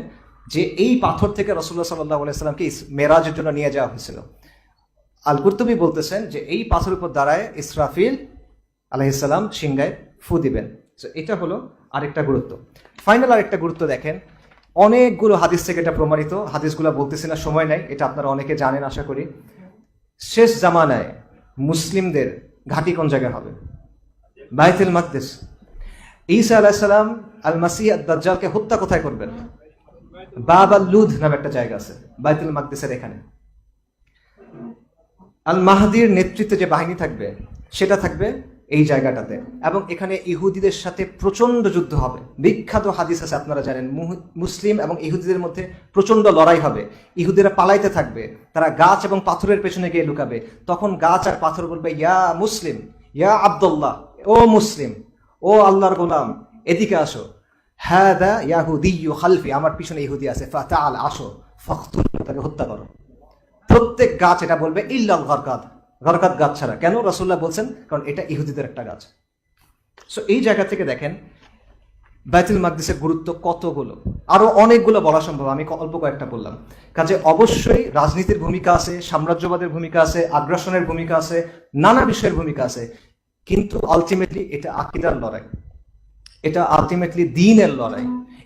A: যে এই পাথর থেকে রাসূলুল্লাহ সাল্লাল্লাহু আলাইহি সাল্লামকে মেরাজের জন্য নিয়ে যাওয়া হয়েছিল। আল কুরতুবী বলতেছেন যে এই পাথরের উপর দাঁড়ায় ইসরাফিল আলাইহিস সালাম সিংগায় ফু দিবেন। এটা হলো আরেকটা গুরুত্ব। ফাইনাল আরেকটা গুরুত্ব দেখেন, অনেকগুলো হাদিস থেকে এটা প্রমাণিত, হাদিসগুলো বলতেছি না, সময় নাই, এটা আপনারা অনেকে জানেন আশা করি। শেষ জামানায় মুসলিমদের ঘাঁটি কোন জায়গায় হবে? বাইতুল মাকদিস। ঈসা আলাইহিস সালাম আল মাসিহ আদ-দাজ্জালকে হত্যা কোথায় করবেন? বাব আল-লুদ নামে একটা জায়গা আছে বাইতুল মাকদিসের এখানে। আল মাহদির নেতৃত্বে যে বাহিনী থাকবে সেটা থাকবে এই জায়গাটাতে, এবং এখানে ইহুদিদের সাথে প্রচন্ড যুদ্ধ হবে। বিখ্যাত হাদিস আছে, আপনারা জানেন, মুসলিম এবং ইহুদিদের মধ্যে প্রচন্ড লড়াই হবে। ইহুদিরা পালাইতে থাকবে, তারা গাছ এবং পাথরের পেছনে গিয়ে লুকাবে। তখন গাছ আর পাথর বলবে, ইয়া মুসলিম, ইয়া আব্দুল্লাহ, ও মুসলিম, ও আল্লাহর গোলাম, এদিকে আসো। হাদা ইয়াহুদিয়্যু খালফি, আমার পিছনে ইহুদি আছে, ফাতাআল, আসো, ফাকতুল, তাকে হত্যা করো। প্রত্যেক গাছ এটা বলবে, ইল্লাল গরকাদ, গরকাদ গাছ ছাড়া। কেন? রাসূলুল্লাহ বলছেন কারণ এটা ইহুদিদের একটা গাছ। সো এই জায়গা থেকে দেখেন বাইতুল মাকদিসের গুরুত্ব কতগুলো, আরো অনেকগুলো বলা সম্ভব, আমি অল্প কয়েকটা বললাম। কাজে অবশ্যই রাজনীতির ভূমিকা আছে, সাম্রাজ্যবাদের ভূমিকা আছে, আগ্রাসনের ভূমিকা আছে, নানা বিষয়ের ভূমিকা আছে, কিন্তু আলটিমেটলি এটা আকীদার লড়াই, এটা আলটিমেটলি দ্বীনের লড়াই।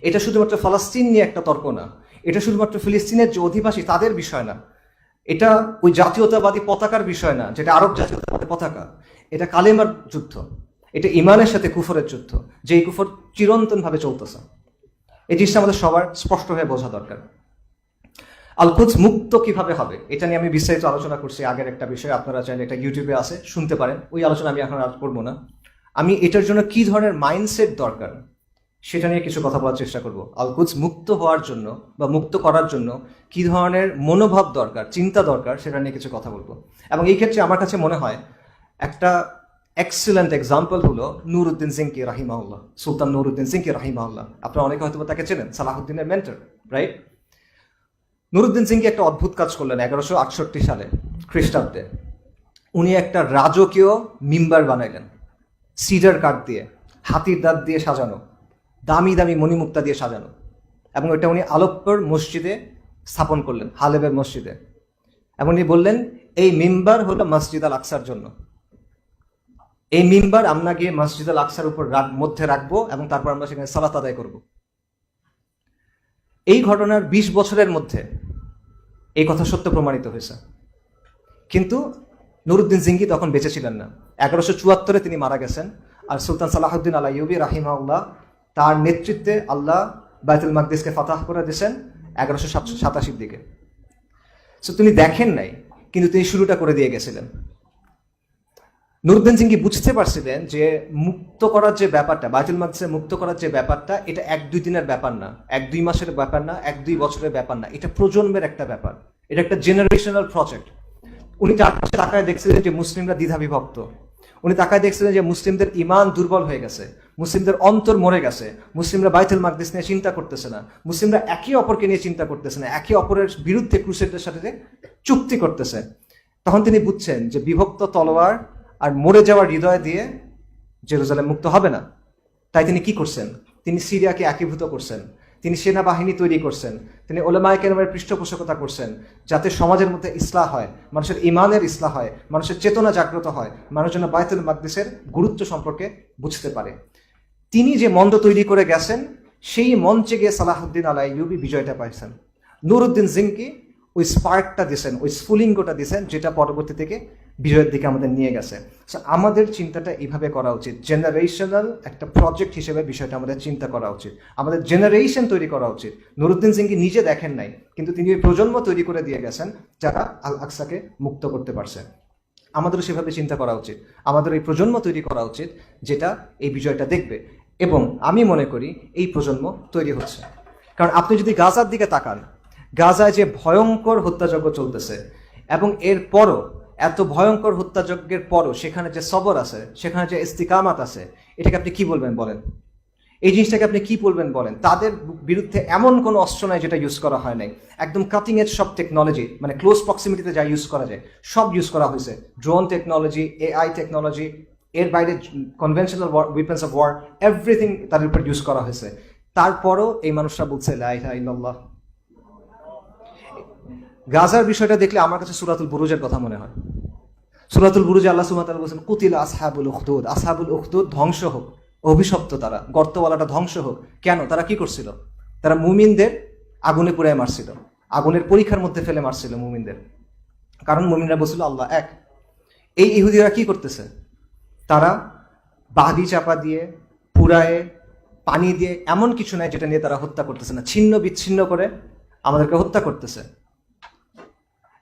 A: এটা শুধুমাত্র ফলস্তিন নিয়ে একটা তর্ক না, এটা শুধুমাত্র ফিলিস্তিনের যে অধিবাসী তাদের বিষয় না, এটা ওই জাতীয়তাবাদী পতাকার বিষয় না যেটা আরব জাতীয়তাবাদী পতাকা। এটা কালেমার যুদ্ধ, এটা ইমানের সাথে কুফরের যুদ্ধ, যেই কুফর চিরন্তন ভাবে চলতেছে। এই জিনিসটা আমাদের সবার স্পষ্ট হয়ে বোঝা দরকার। আল কুদস মুক্ত কিভাবে হবে এটা নিয়ে আমি বিস্তারিত আলোচনা করছি আগের একটা বিষয়, আপনারা চাইলে এটা ইউটিউবে আছে, শুনতে পারেন। ওই আলোচনা আমি এখন আর করবো না। আমি এটার জন্য কি ধরনের মাইন্ডসেট দরকার সেটা নিয়ে কিছু কথা বলার চেষ্টা করব। আল কুদস মুক্ত হওয়ার জন্য বা মুক্ত করার জন্য কি ধরনের মনোভাব দরকার, চিন্তা দরকার, সেটা নিয়ে কিছু কথা বলবো। এবং এই ক্ষেত্রে আমার কাছে মনে হয় একটা এক্সিলেন্ট এক্সাম্পল হলো নুরউদ্দিন জিঙ্কি রাহিমাহুল্লাহ, সুলতান নুরউদ্দিন জিঙ্কি রাহিমাহুল্লাহ। আপনারা অনেকে হয়তো তাকে চেনেন, সালাহুদ্দিনের মেন্টর, রাইট? নুরউদ্দিন জিঙ্কি একটা অদ্ভুত কাজ করলেন 1168 সালে খ্রিস্টাব্দে। উনি একটা রাজকীয় মিম্বার বানাইলেন সিডার কাঠ দিয়ে, হাতির দাঁত দিয়ে সাজানো, দামি দামি মণিমুক্তা দিয়ে সাজানো, এবং এটা উনি আলেপ্পোর মসজিদে স্থাপন করলেন, হালেবের মসজিদে। এবং উনি বললেন এই মিম্বার হলো মসজিদ আল আকসার জন্য, এই মিম্বার আমরা গিয়ে মসজিদ আল আকসার উপর মধ্যে রাখবো এবং তারপর আমরা সেখানে সালাত আদায় করব। এই ঘটনার 20 বছরের মধ্যে এই কথা সত্য প্রমাণিত হয়েছে। কিন্তু নুরউদ্দিন জিঙ্কি তখন বেঁচে ছিলেন না। 1174 তিনি মারা গেছেন। আর সুলতান সালাহুদ্দিন আল আইয়ুবী রাহিমাহুল্লাহ তার নেতৃত্বে আল্লাহ বাইতুল মাকদিসকে ফাতাহ করে দিয়েছেন 1187 দিকে। সো তিনি দেখেন নাই, কিন্তু তিনি শুরুটা করে দিয়ে গেছিলেন। নুরউদ্দিন জিঙ্কি বুঝতে পারছিলেন যে মুক্ত করার যে ব্যাপারটা, বাইতুল মাকদিসে মুক্ত করার যে ব্যাপারটা, এটা 1-2 দিনের ব্যাপার না, 1-2 মাসের ব্যাপার না, 1-2 বছরের ব্যাপার না, এটা প্রজন্মের একটা ব্যাপার, এটা একটা জেনারেশনাল প্রজেক্ট। উনি চারপাশে তাকায় দেখছিলেন যে মুসলিমরা দ্বিধা বিভক্ত, উনি তাকায় দেখছিলেন যে মুসলিমদের ইমান দুর্বল হয়ে গেছে, মুসলিমদের অন্তর মরে গেছে, মুসলিমরা বাইতুল মাকদিস নিয়ে চিন্তা করতেছে না, মুসলিমরা একে অপরকে নিয়ে চিন্তা করতেছে না, একে অপরের বিরুদ্ধে ক্রুসেডদের সাথে চুক্তি করতেছে। তখন তিনি বুঝছেন যে বিভক্ত তলোয়ার আর মরে যাওয়ার হৃদয় দিয়ে জেরুজালেম মুক্ত হবে না। তাই তিনি কি করছেন? তিনি সিরিয়াকে একীভূত করছেন, তিনি সেনাবাহিনী তৈরি করছেন, তিনি উলামায়ে কেরামের পৃষ্ঠপোষকতা করছেন, যাতে সমাজের মধ্যে ইসলাহ হয়, মানুষের ইমানের ইসলাহ হয়, মানুষের চেতনা জাগ্রত হয়, মানুষ যেন বাইতুল মাকদিসের গুরুত্ব সম্পর্কে বুঝতে পারে। তিনি যে মঞ্চ তৈরি করে গেছেন, সেই মঞ্চে গিয়ে সালাহুদ্দিন আল আইয়ুবী বিজয়টা পাইছেন। নুরউদ্দিন জিঙ্কি ওই স্পার্কটা দিয়েছেন, ওই স্ফুলিঙ্গটা দিয়েছেন, যেটা পরবর্তী থেকে বিজয়ের দিকে আমাদের নিয়ে গেছে। সো আমাদের চিন্তাটা এইভাবে করা উচিত, জেনারেশনাল একটা প্রজেক্ট হিসেবে বিষয়টা আমাদের চিন্তা করা উচিত, আমাদের জেনারেশন তৈরি করা উচিত। নুরউদ্দিন জিঙ্কি নিজে দেখেন নাই, কিন্তু তিনি ওই প্রজন্ম তৈরি করে দিয়ে গেছেন যারা আল আকসাকে মুক্ত করতে পারছে। আমাদেরও সেভাবে চিন্তা করা উচিত, আমাদের এই প্রজন্ম তৈরি করা উচিত যেটা এই বিজয়টা দেখবে। এবং আমি মনে করি এই প্রজন্ম তৈরি হচ্ছে। কারণ আপনি যদি গাজার দিকে তাকান, গাজায় যে ভয়ঙ্কর হত্যাযজ্ঞ চলতেছে, এবং এরপরও এত ভয়ঙ্কর হত্যাযজ্ঞের পরও সেখানে যে সবর আছে, সেখানে যে ইস্তিকামাত আছে, এটাকে আপনি কি বলবেন বলেন? এই জিনিসটাকে আপনি কি বলবেন বলেন? তাদের বিরুদ্ধে এমন কোনো অস্ত্র নাই যেটা ইউজ করা হয় নাই। একদম কাটিং এজ সব টেকনোলজি, মানে ক্লোজ প্রক্সিমিটিতে যা ইউজ করা যায় সব ইউজ করা হয়েছে। ড্রোন টেকনোলজি, AI টেকনোলজি, এর বাইরে conventional weapons of war, everything তাদের উপর ইউজ করা হয়েছে। তারপরও এই মানুষরা বলছে লা ইলাহা ইল্লাল্লাহ। গাজার বিষয়টা দেখলে আমার কাছে সূরাতুল বুরুজের কথা মনে হয়। সূরাতুল বুরুজে আল্লাহ সুবহানাহু ওয়া তাআলা বলেছেন কুতিলা আসহাবুল উখদুদ, আসহাবুল উখদুদ ধ্বংস হোক, অভিশপ্ত তারা, গর্তওয়ালাটা ধ্বংস হোক। কেন? তারা কি করছিল? তারা মুমিনদের আগুনে পুড়ায় মারছিল, আগুনের পরীক্ষার মধ্যে ফেলে মারছিল মুমিনদের। কারণ মুমিনরা বলছিল আল্লাহ এক। এই ইহুদিরা কি করতেছে? তারা বাদি চাপা দিয়ে, পুরায়ে, পানি দিয়ে, এমন কিছু নাই যেটা নিয়ে তারা হত্যা করতেছে না, ছিন্ন বিচ্ছিন্ন করে আমাদেরকে হত্যা করতেছে।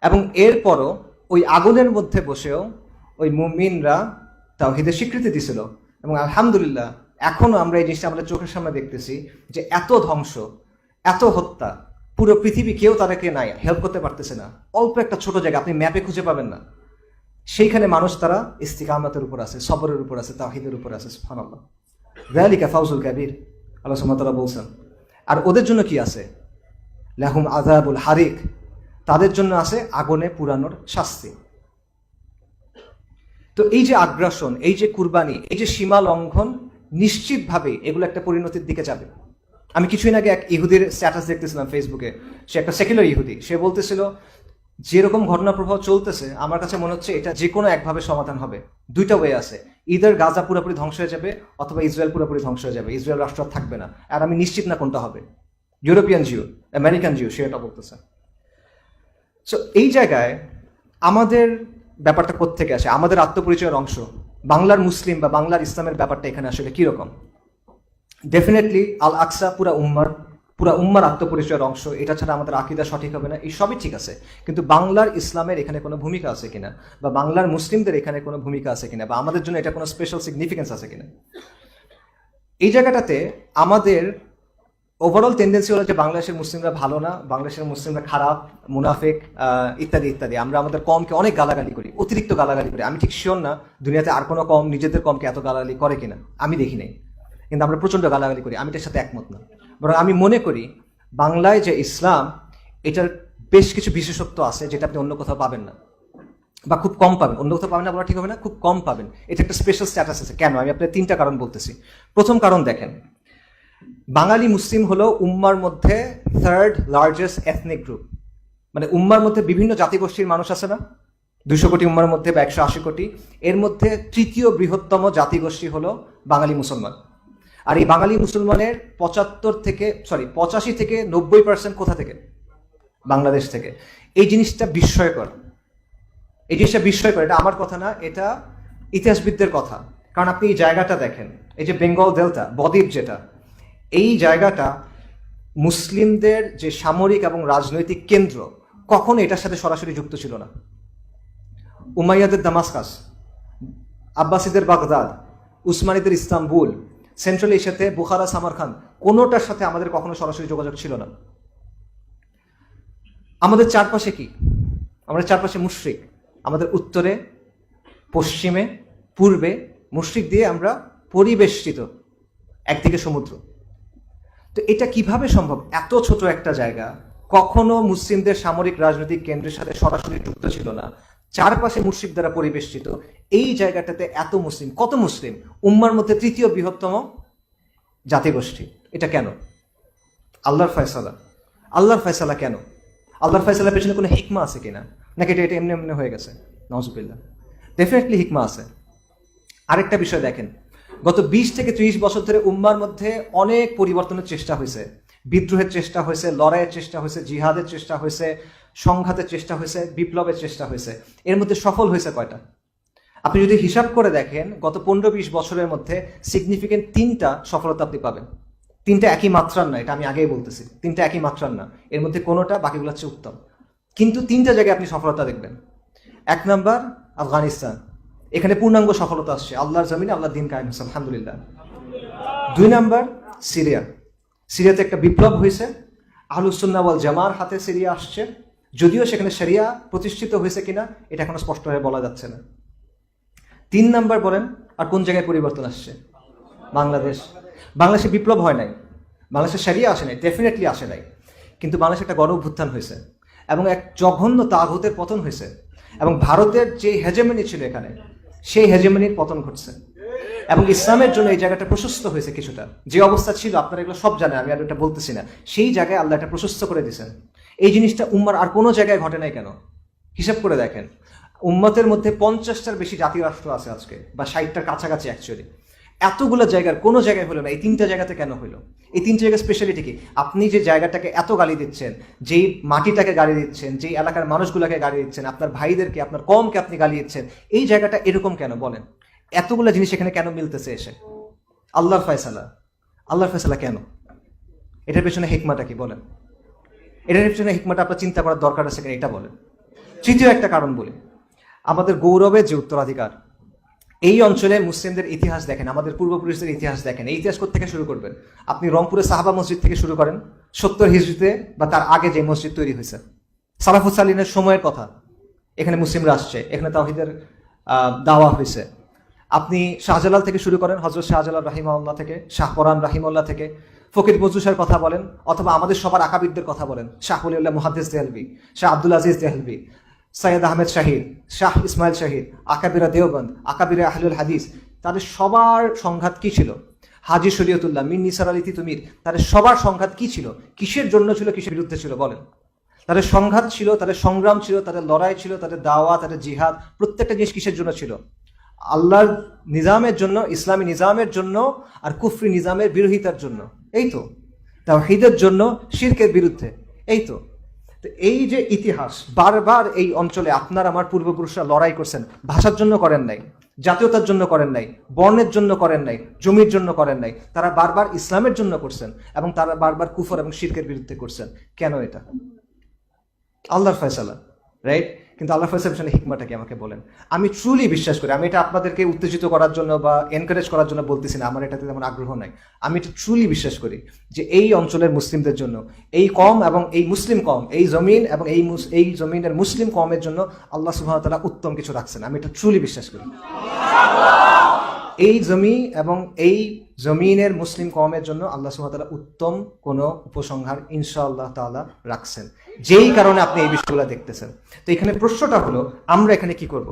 A: এবং এরপরও ওই আগুনের মধ্যে বসেও ওই মুমিনরা তাওহীদের স্বীকৃতি দিছিল। এবং আলহামদুলিল্লাহ এখনো আমরা এই জিনিসটা আমাদের চোখের সামনে দেখতেছি যে এত ধ্বংস, এত হত্যা, পুরো পৃথিবী কেউ তাদেরকে নাই হেল্প করতে পারতেছে না। অল্প একটা ছোট জায়গা আপনি ম্যাপে খুঁজে পাবেন না, সেইখানে মানুষ তারা ইস্তিকামাতের উপর আছে, সবরের উপর আছে, তাওহীদের উপর আছে। সুবহানাল্লাহ, যালিকা ফাউজুল কাবীর, আল্লাহ সুবহানাহু ওয়া তাআলা বলছেন। আর ওদের জন্য কি আছে? লাহুম আযাবুল হারিক, তাদের জন্য আছে আগুনে পুরানোর শাস্তি। তো এই যে আগ্রাসন, এই যে কুরবানি, এই যে সীমা লঙ্ঘন, নিশ্চিতভাবে এগুলো একটা পরিণতির দিকে যাবে। আমি কিছুদিন আগে এক ইহুদির স্ট্যাটাস দেখতেছিলাম ফেসবুকে, সে একটা সেকুলার ইহুদি, সে বলতেছিল যেরকম ঘটনা প্রবাহ চলতেছে আমার কাছে মনে হচ্ছে এটা যে কোনো একভাবে সমাধান হবে। দুইটা ওয়ে আছে, ইদার গাজা পুরোপুরি ধ্বংস হয়ে যাবে অথবা ইসরায়েল পুরোপুরি ধ্বংস হয়ে যাবে, ইসরায়েল রাষ্ট্র থাকবে না। আর আমি নিশ্চিত না কোনটা হবে। ইউরোপিয়ান জিও, আমেরিকান জিও, সে এটা বলতেছে। সো এই জায়গায় আমাদের ব্যাপারটা কোত্থেকে আসে? আমাদের আত্মপরিচয়ের অংশ বাংলার মুসলিম বা বাংলার ইসলামের ব্যাপারটা এখানে আসলে কিরকম? ডেফিনেটলি আল আকসা পুরা উম্মার পুরা উম্মার আত্মপরিচয়ের অংশ, এটা ছাড়া আমাদের আকীদা সঠিক হবে না, এই সবই ঠিক আছে। কিন্তু বাংলার ইসলামের এখানে কোনো ভূমিকা আছে কিনা, বা বাংলার মুসলিমদের এখানে কোনো ভূমিকা আছে কিনা, বা আমাদের জন্য এটা কোনো স্পেশাল সিগনিফিকেন্স আছে কিনা, এই জায়গাটাতে আমাদের ওভারঅল টেন্ডেন্সি হলো যে বাংলাদেশের মুসলিমরা ভালো না, বাংলাদেশের মুসলিমরা খারাপ, মুনাফেক, ইত্যাদি ইত্যাদি। আমরা আমাদের কমকে অনেক গালাগালি করি, অতিরিক্ত গালাগালি করি। আমি ঠিক শিওর না দুনিয়াতে আর কোনো কম নিজেদের কমকে এত গালাগালি করে কিনা, আমি দেখি নাই, কিন্তু আমরা প্রচণ্ড গালাগালি করি। আমি এটার সাথে একমত না, বরং আমি মনে করি বাংলায় যে ইসলাম, এটার বেশ কিছু বিশেষত্ব আছে যেটা আপনি অন্য কোথাও পাবেন না, বা খুব কম পাবেন। অন্য কোথাও পাবেন না বলা ঠিক হবে না, খুব কম পাবেন। এটা একটা স্পেশাল স্ট্যাটাস আছে। কেন? আমি আপনার 3টা কারণ বলতেছি। প্রথম কারণ দেখেন, বাঙালি মুসলিম হলো উম্মার মধ্যে 3rd লার্জেস্ট এথনিক গ্রুপ। মানে উম্মার মধ্যে বিভিন্ন জাতিগোষ্ঠীর মানুষ আছে না, 200 কোটি উম্মার মধ্যে বা 180 কোটি, এর মধ্যে 3য় বৃহত্তম জাতিগোষ্ঠী হলো বাঙালি মুসলমান। আর এই বাঙালি মুসলমানের 85 থেকে 90% কোথা থেকে? বাংলাদেশ থেকে। এই জিনিসটা বিস্ময়কর, এটা আমার কথা না, এটা ইতিহাসবিদদের কথা। কারণ আপনি এই জায়গাটা দেখেন, এই যে বেঙ্গল ডেল্টা, বদ্বীপ, যেটা এই জায়গাটা মুসলিমদের যে সামরিক এবং রাজনৈতিক কেন্দ্র, কখনো এটার সাথে সরাসরি যুক্ত ছিল না। উমাইয়াদের দামাসকাস, আব্বাসীদের বাগদাদ, উসমানীদের ইস্তাম্বুল, সেন্ট্রাল এশিয়াতে বুখারা, সামারখান, কোনোটার সাথে আমাদের কখনো সরাসরি যোগাযোগ ছিল না। আমাদের চারপাশে কি? আমাদের চারপাশে মুশরিক। আমাদের উত্তরে, পশ্চিমে, পূর্বে মুশরিক দিয়ে আমরা পরিবেষ্টিত, একদিকে সমুদ্র। তো এটা কিভাবে সম্ভব? এত ছোট একটা জায়গা কখনো মুসলিমদের সামরিক রাজনৈতিক কেন্দ্রের সাথে সরাসরি যুক্ত ছিল না, চারপাশে মুশরিক দ্বারা পরিবেষ্টিত। এই জায়গাটাতে এত মুসলিম, কত মুসলিম, উম্মার মধ্যে 3য় বৃহত্তম জাতিগোষ্ঠী। এটা কেন? আল্লাহর ফয়সালা। আল্লাহর ফয়সালা কেন? আল্লাহর ফয়সালার পেছনে কোনো হিকমা আছে কিনা, নাকি এটা এমনি এমনি হয়ে গেছে? নাউজুবিল্লাহ, ডেফিনেটলি হিকমা আছে। আরেকটা বিষয় দেখেন, গত 20 থেকে 30 বছর ধরে উম্মার মধ্যে অনেক পরিবর্তনের চেষ্টা হয়েছে, বিদ্রোহের চেষ্টা হয়েছে, লড়াইয়ের চেষ্টা হয়েছে, জিহাদের চেষ্টা হয়েছে, সংঘাতের চেষ্টা হয়েছে, বিপ্লবের চেষ্টা হয়েছে। এর মধ্যে সফল হয়েছে কয়টা? আপনি যদি হিসাব করে দেখেন, গত 15-20 বছরের মধ্যে সিগনিফিকেন্ট 3টা সফলতা আপনি পাবেন। 3টা একই মাত্রার না, এটা আমি আগেই বলতেছি, 3টা একই মাত্রার না, এর মধ্যে কোনোটা বাকিগুলোর চেয়ে উত্তম। কিন্তু 3টা জায়গায় আপনি সফলতা দেখবেন। 1 নাম্বার আফগানিস্তান, এখানে পূর্ণাঙ্গ সফলতা আসছে, আল্লাহর জমিনে আল্লাহর দিন কায়েম হয়েছে, আলহামদুলিল্লাহ। 2 নাম্বার সিরিয়া, সিরিয়াতে একটা বিপ্লব হয়েছে, আহলুস সুন্নাহ ওয়াল জামার হাতে সিরিয়া আসছে, যদিও সেখানে শরিয়া প্রতিষ্ঠিত হয়েছে কিনা এটা এখনো স্পষ্টভাবে বলা যাচ্ছে না। 3 নাম্বার বলেন, আর কোন জায়গায় পরিবর্তন আসছে? বাংলাদেশ। বাংলাদেশে বিপ্লব হয় নাই, বাংলাদেশে শরিয়া আসে নাই, ডেফিনেটলি আসে নাই, কিন্তু বাংলাদেশে একটা গণ অভ্যুত্থান হয়েছে এবং এক জঘন্য তাগুতের পতন হয়েছে, এবং ভারতের যে হেজেমনি ছিল এখানে, সেই হেজেমনির পতন ঘটছে, এবং ইসলামের জন্য এই জায়গাটা প্রশস্ত হয়েছে কিছুটা। যে অবস্থা ছিল আপনারা এগুলো সব জানেন, আমি আর এটা বলতেছি না, সেই জায়গায় আল্লাহ এটা প্রশস্ত করে দিয়েছেন। এই জিনিসটা উম্মার আর কোনো জায়গায় ঘটে নাই কেন? হিসাব করে দেখেন, উম্মতের মধ্যে 50টার বেশি জাতি রাষ্ট্র আছে আজকে, বা 60টার কাছাকাছি। অ্যাকচুয়ালি এতগুলো জায়গার কোনো জায়গায় হলো না, এই 3টা জায়গাতে কেন হলো? এই 3টা জায়গার স্পেশালিটি কি? আপনি যে জায়গাটাকে এত গালি দিচ্ছেন, যেই মাটিটাকে গালি দিচ্ছেন, যেই এলাকার মানুষগুলোকে গালি দিচ্ছেন, আপনার ভাইদেরকে, আপনার কমকে আপনি গালি দিচ্ছেন, এই জায়গাটা এরকম কেন বলেন? এতগুলো জিনিস এখানে কেন মিলতেছে এসে? আল্লাহর ফয়সালা। আল্লাহর ফয়সালা কেন? এটার পেছনে হিকমাটা কি বলেন? এটার পেছনে হিকমাটা আপনার চিন্তা করার দরকার আছে কিনা এটা বলেন। তৃতীয় একটা কারণ বলি, আমাদের গৌরবের যে উত্তরাধিকার, এই অঞ্চলে মুসলিমদের ইতিহাস দেখেন, আমাদের পূর্বপুরুষদের ইতিহাস দেখেন। এই ইতিহাস থেকে শুরু করবেন, আপনি রংপুরে সাহাবা মসজিদ থেকে শুরু করেন, 70 হিজরিতে বা তার আগে যে মসজিদ তৈরি হয়েছে, সালাফুস সালিনের সময়ের কথা, এখানে মুসলিমরা আসছে, এখানে তাওহীদের দাওয়া হয়েছে। আপনি শাহজালাল থেকে শুরু করেন, হযরত শাহজালাল রাহিমাহুল্লাহ থেকে, শাহপরান রাহিমাহুল্লাহ থেকে, ফকির মজুসার কথা বলেন, অথবা আমাদের সবার আকাবিরদের কথা বলেন, শাহ ওলিউল্লাহ মুহাদ্দিস দেহলভী, শাহ আব্দুল আজিজ দেহলভী, সৈয়দ আহমেদ শাহিদ, শাহ ইসমাইল শাহিদ, আকাবিরা দেওবন্দ, আকাবিরা আহলুল হাদিস, তাদের সবার সংঘাত কি ছিল? হাজী শরীয়তুল্লাহ, মির নিসার আলী তিতুমির, তাদের সবার সংঘাত কি ছিল? কিসের জন্য ছিল, কিসের বিরুদ্ধে ছিল বলেন? তাদের সংঘাত ছিল, তাদের সংগ্রাম ছিল, তাদের লড়াই ছিল, তাদের দাওয়া, তাদের জিহাদ, প্রত্যেকটা জিনিস কিসের জন্য ছিল? আল্লাহর নিজামের জন্য, ইসলামী নিজামের জন্য, আর কুফরি নিজামের বিরোধিতার জন্য। এই তো তাওহীদের জন্য, শিরকের বিরুদ্ধে। এই তো এই যে ইতিহাস, বারবার এই অঞ্চলে আপনার আমার পূর্বপুরুষরা লড়াই করছেন, ভাষার জন্য করেন নাই, জাতীয়তার জন্য করেন নাই, বর্ণের জন্য করেন নাই, জমির জন্য করেন নাই, তারা বারবার ইসলামের জন্য করছেন এবং তারা বারবার কুফর এবং শিরকের বিরুদ্ধে করছেন। কেন এটা? আল্লাহর ফয়সালা, রাইট? কিন্তু আল্লাহর ফয়সালার পিছনে হিকমাটা কি আমাকে বলেন। আমি ট্রুলি বিশ্বাস করি, আমি এটা আপনাদেরকে উত্তেজিত করার জন্য বা এনকারেজ করার জন্য বলতেছি না, আমার এটাতে তেমন আগ্রহ নাই। আমি এটা ট্রুলি বিশ্বাস করি যে এই অঞ্চলের মুসলিমদের জন্য, এই কম এবং এই মুসলিম কম, এই জমিন এবং এই জমিনের মুসলিম কমের জন্য আল্লাহ সুবহানাহু ওয়া তাআলা উত্তম কিছু রাখছেন। আমি এটা ট্রুলি বিশ্বাস করি। এই জমি এবং এই জমিনের মুসলিম কওমের জন্য আল্লাহ সুবহানাহু ওয়া তাআলা উত্তম কোনো উপসংহার ইনশাআল্লাহ তাআলা রাখছেন, যেই কারণে আপনি এই বিষয়গুলো দেখতেছেন। তো এখানে প্রশ্নটা হলো আমরা এখানে কি করব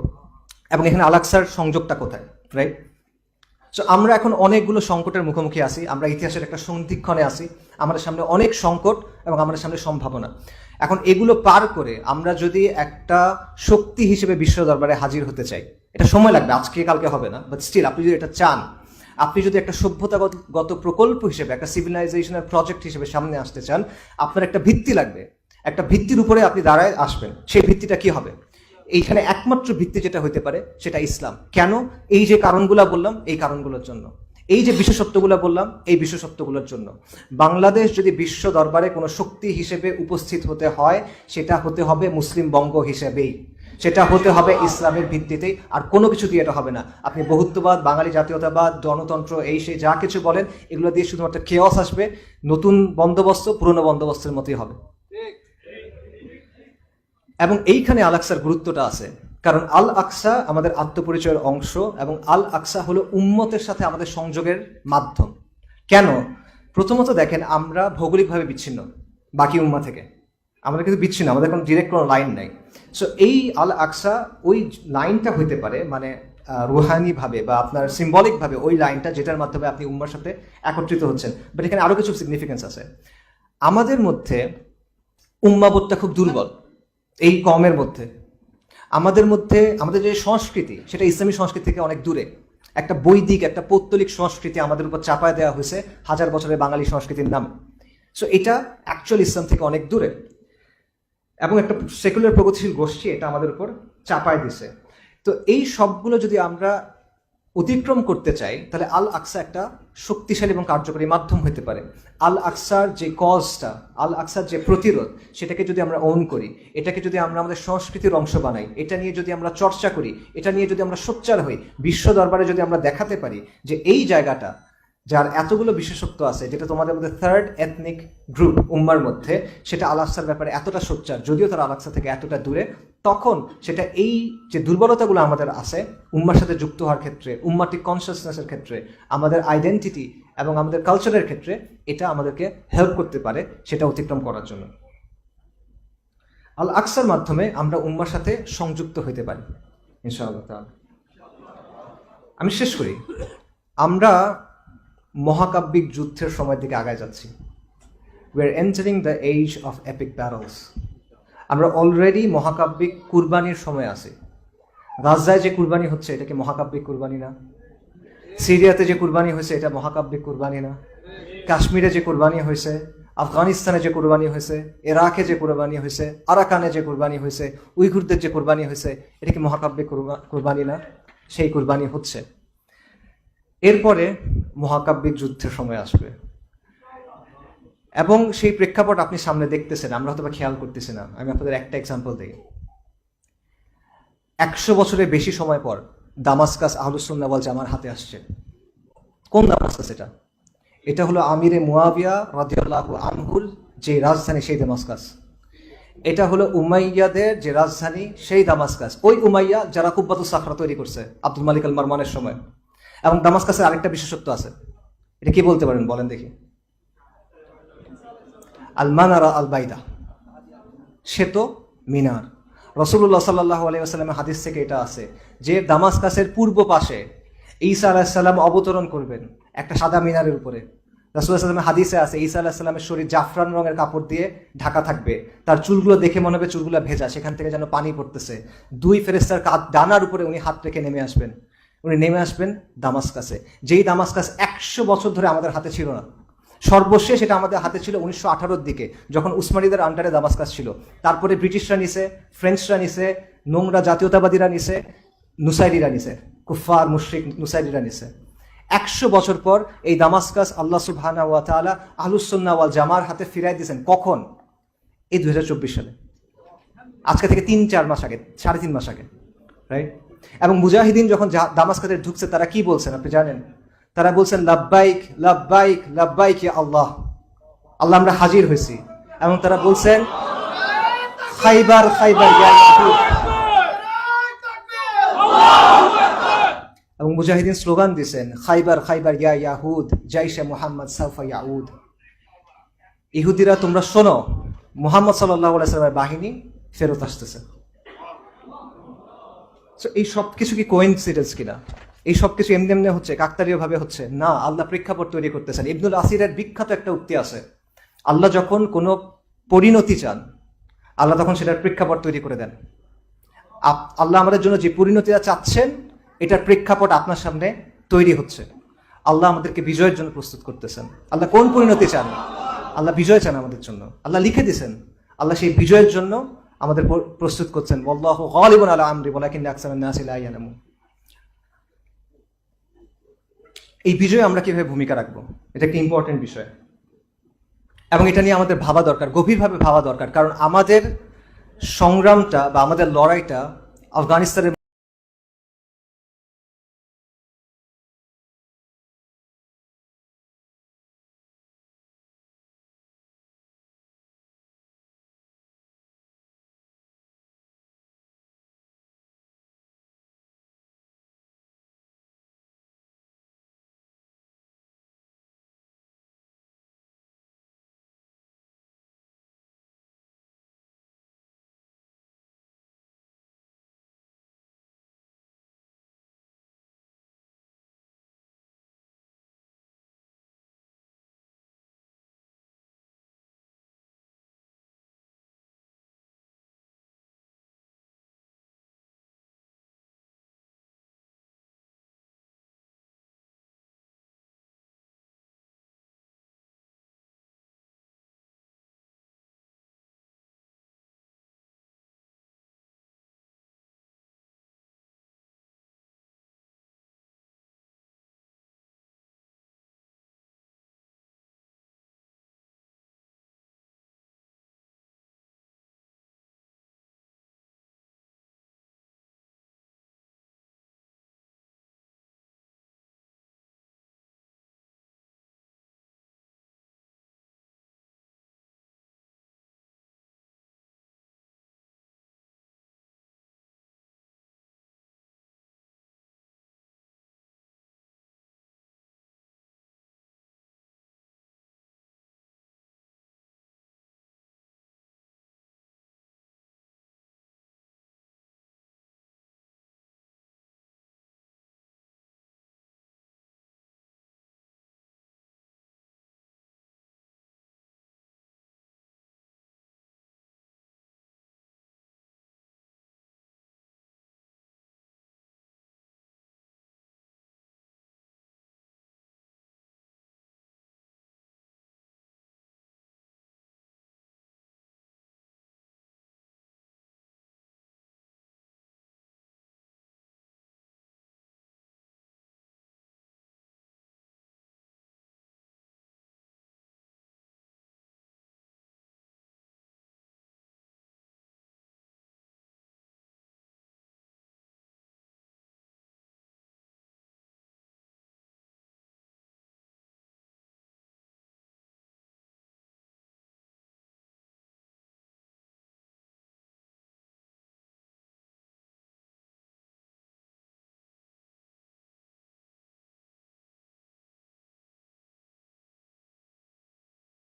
A: এবং এখানে আল আকসার সংযোগটা কোথায়, রাইট? সো আমরা এখন অনেকগুলো সংকটের মুখোমুখি আছি, আমরা ইতিহাসের একটা সন্ধিক্ষণে আছি, আমাদের সামনে অনেক সংকট এবং আমাদের সামনে সম্ভাবনা। এখন এগুলো পার করে আমরা যদি একটা শক্তি হিসেবে বিশ্ব দরবারে হাজির হতে চাই, এটা সময় লাগবে, আজকে কালকে হবে না, বাট স্টিল আপনি যদি এটা চান, আপনি যদি একটা সভ্যতাগত প্রকল্প হিসেবে, একটা সিভিলাইজেশনের প্রজেক্ট হিসেবে সামনে আসতে চান, আপনার একটা ভিত্তি লাগবে। একটা ভিত্তির উপরে আপনি দাঁড়ায় আসবেন। সেই ভিত্তিটা কি হবে? এইখানে একমাত্র ভিত্তি যেটা হতে পারে সেটা ইসলাম। কেন? এই যে কারণগুলো বললাম, এই কারণগুলোর জন্য। এই যে বিশেষত্বগুলো বললাম, এই বিশেষত্বগুলোর জন্য। বাংলাদেশ যদি বিশ্ব দরবারে কোনো শক্তি হিসেবে উপস্থিত হতে হয়, সেটা হতে হবে মুসলিম বঙ্গ হিসেবেই, সেটা হতে হবে ইসলামের ভিত্তিতেই, আর কোনো কিছু দিয়ে এটা হবে না। আপনি বহুত্ববাদ, বাঙালি জাতীয়তাবাদ, গণতন্ত্র, এই সেই যা কিছু বলেন, এগুলো দিয়ে শুধুমাত্র কেওয়াস আসবে, নতুন বন্দোবস্ত পুরনো বন্দোবস্তের মতোই হবে। এবং এইখানে আল আকসার গুরুত্বটা আছে, কারণ আল আকসা আমাদের আত্মপরিচয়ের অংশ এবং আল আকসা হলো উম্মতের সাথে আমাদের সংযোগের মাধ্যম। কেন? প্রথমত দেখেন, আমরা ভৌগোলিকভাবে বিচ্ছিন্ন বাকি উম্মা থেকে, আমরা কিন্তু বিচ্ছিন্ন, আমাদের কোনো ডিরেক্ট কোনো লাইন নাই। সো এই আল আকসা ওই লাইনটা হইতে পারে, মানে রুহানিভাবে বা আপনার সিম্বলিকভাবে ওই লাইনটা, যেটার মাধ্যমে আপনি উম্মার সাথে একত্রিত হচ্ছেন। বাট এখানে আরও কিছু সিগনিফিকেন্স আছে। আমাদের মধ্যে উম্মাবোধটা খুব দুর্বল, এই কমের মধ্যে। আমাদের মধ্যে আমাদের যে সংস্কৃতি, সেটা ইসলামী সংস্কৃতি থেকে অনেক দূরে। একটা বৈদিক, একটা পৌত্তলিক সংস্কৃতি আমাদের উপর চাপায় দেওয়া হয়েছে হাজার বছরের বাঙালি সংস্কৃতির নাম। সো এটা অ্যাকচুয়াল ইসলাম থেকে অনেক দূরে, এবং একটা সেকুলার প্রগতিশীল গোষ্ঠী এটা আমাদের উপর চাপায় দিছে। তো এই সবগুলো যদি আমরা অতিক্রম করতে চাই, তাহলে আল আকসা একটা শক্তিশালী এবং কার্যকরী মাধ্যম হতে পারে। আল আকসার যে কজটা, আল আকসার যে প্রতিরোধ, সেটাকে যদি আমরা ওন করি, এটাকে যদি আমরা আমাদের সংস্কৃতির অংশ বানাই, এটা নিয়ে যদি আমরা চর্চা করি, এটা নিয়ে যদি আমরা সোচ্চার হই, বিশ্ব দরবারে যদি আমরা দেখাতে পারি যে এই জায়গাটা যার এতগুলো বিশেষত্ব আছে, যেটা তোমাদের মধ্যে থার্ড এথনিক গ্রুপ উম্মার মধ্যে, সেটা আল আকসার ব্যাপারে এতটা সোচ্চার, যদিও তারা আল আকসা থেকে এতটা দূরে, তখন সেটা এই যে দুর্বলতাগুলো আমাদের আছে উম্মার সাথে যুক্ত হওয়ার ক্ষেত্রে, উম্মাটিক কনসিয়াসনেসের ক্ষেত্রে, আমাদের আইডেন্টিটি এবং আমাদের কালচারের ক্ষেত্রে, এটা আমাদেরকে হেল্প করতে পারে সেটা অতিক্রম করার জন্য। আল আকসার মাধ্যমে আমরা উম্মার সাথে সংযুক্ত হইতে পারি ইনশাআল্লাহ তাআলা। আমি শেষ করি। আমরা মহাকাব্যিক যুদ্ধের সময়ের দিকে আগায় যাচ্ছি। We are entering the age of epic battles. আমরা অলরেডি মহাকাব্যিক কুরবানির সময় আছি। গাজায় যে কুরবানি হচ্ছে, এটা কি মহাকাব্যিক কুরবানি না? সিরিয়াতে যে কুরবানি হয়েছে, এটা মহাকাব্যিক কুরবানি না? কাশ্মীরে যে কুরবানি হয়েছে, আফগানিস্তানে যে কুরবানি হয়েছে, ইরাকে যে কুরবানি হয়েছে, আরাকানে যে কুরবানি হয়েছে, উইঘুরদের যে কুরবানি হয়েছে, এটা কি মহাকাব্যিক কুরবানি না? সেই কুরবানি হচ্ছে। এরপরে মহাকাব্যিক যুদ্ধের সময় আসবে, এবং সেই প্রেক্ষাপট আপনি সামনে দেখতেছেন, আমরা হয়তো খেয়াল করতেছি না। আমি আপনাদের একটা এক্সাম্পল দিই। 100 বছরের বেশি সময় পর দামাস্কাস আহলুস সুন্নাহ ওয়াল জামার হাতে আসছে। কোন দামাস্কাস এটা? এটা হলো আমিরে মুয়াবিয়া রাদিয়াল্লাহু আনহুর যে রাজধানী, সেই দামাস্কাস। এটা হলো উমাইয়াদের যে রাজধানী, সেই দামাস্কাস। ওই উমাইয়া যারা কুব্বাতুস সাখরা তৈরি করছে আব্দুল মালিক আল মারওয়ানের সময়। এবং দামাস্কাসের আরেকটা বিশেষত্ব আছে, এটা কি বলতে পারেন বলেন দেখি? আল মানারা আল বাইদা, শ্বেত মিনার। রাসূলুল্লাহ সাল্লাল্লাহু আলাইহি ওয়াসাল্লামের হাদিস থেকে এটা আছে যে দামাস্কাসের পূর্ব পাশে ঈসা আলাইহিস সালাম অবতরণ করবেন একটা সাদা মিনারের উপরে। রাসূলুল্লাহ সাল্লাল্লাহু আলাইহি ওয়াসাল্লামের হাদিসে আছে ঈসা আলাইহিস সালামের শরীর জাফরান রঙের কাপড় দিয়ে ঢাকা থাকবে, তার চুলগুলো দেখে মনে হবে চুলগুলো ভেজা, সেখান থেকে যেন পানি পড়তেছে। 2 ফেরেশতার ডানার উপরে উনি হাত রেখে নেমে আসবেন। উনি নেমে আসবেন দামাস্কাসে, যেই দামাস্কাস 100 বছর ধরে আমাদের হাতে ছিল না। সর্বশেষ এটা আমাদের হাতে ছিল 1918-র দিকে, যখন উসমানীদের আন্ডারে দামাস্কাস ছিল। তারপরে ব্রিটিশরা নিছে, ফ্রেঞ্চরা নিছে, নোংরা জাতীয়তাবাদীরা নিছে, নুসাইরিরা নিছে। কুফার মুশরিক নুসাইরিরা নিছে। 100 বছর পর এই দামাস্কাস আল্লাহ সুবহানাহু ওয়া তাআলা আহলুস সুন্নাহ ওয়াল জামার হাতে ফিরাই দিয়েছেন। কখন? এই 2024 সালে, আজকে থেকে 3-4 মাস আগে, 3.5 মাস আগে, রাইট? এবং মুজাহিদিন যখন দামাস্কাসে ঢুকছে তারা কি বলছেন আপনি জানেন? তারা বলছেন লাব্বাইক লাব্বাইক লাব্বাইক ইয়া আল্লাহ, আল্লাহ আমরা হাজির হয়েছি। এবং তারা বলছেন খাইবার খাইবার ইয়া ইয়াহুদ। এবং মুজাহিদিন স্লোগান দিয়েছেন খাইবার খাইবার ইয়া ইয়াহুদ জাইশে মুহাম্মদ সাউফা ইয়াউদ। ইহুদিরা তোমরা শোনো, মুহাম্মদ সাল্লাল্লাহু আলাইহি ওয়াসাল্লামের বাহিনী ফেরত আসতেছে। এই সব কিছু কি কোইন্সিডেন্স কিনা? এই সব কিছু এমনি এমনি হচ্ছে, কাকতালীয় ভাবে হচ্ছে না, আল্লাহ প্রেক্ষাপট তৈরি করতেছেন। ইবনুল আসিরের বিখ্যাত একটা উক্তি আছে, আল্লাহ যখন কোনো পরিণতি চান আল্লাহ তখন সেটার প্রেক্ষাপট তৈরি করে দেন। আল্লাহ আমাদের জন্য যে পরিণতিটা চাচ্ছেন এটার প্রেক্ষাপট আপনার সামনে তৈরি হচ্ছে। আল্লাহ আমাদেরকে বিজয়ের জন্য প্রস্তুত করতেছেন। আল্লাহ কোন পরিণতি চান? আল্লাহ বিজয় চান আমাদের জন্য, আল্লাহ লিখে দিয়েছেন। আল্লাহ সেই বিজয়ের জন্য আমাদের প্রস্তুত করছেন। ওয়াল্লাহু গালিবুন আলা আমরি ওয়ালাকিন্না আকসারান নাসি লা ইয়ালামুন। এই বিজয়ে আমরা কিভাবে ভূমিকা রাখবো, এটা একটা ইম্পর্টেন্ট বিষয় এবং এটা নিয়ে আমাদের ভাবা দরকার, গভীরভাবে ভাবা দরকার। কারণ আমাদের সংগ্রামটা বা আমাদের লড়াইটা আফগানিস্তানের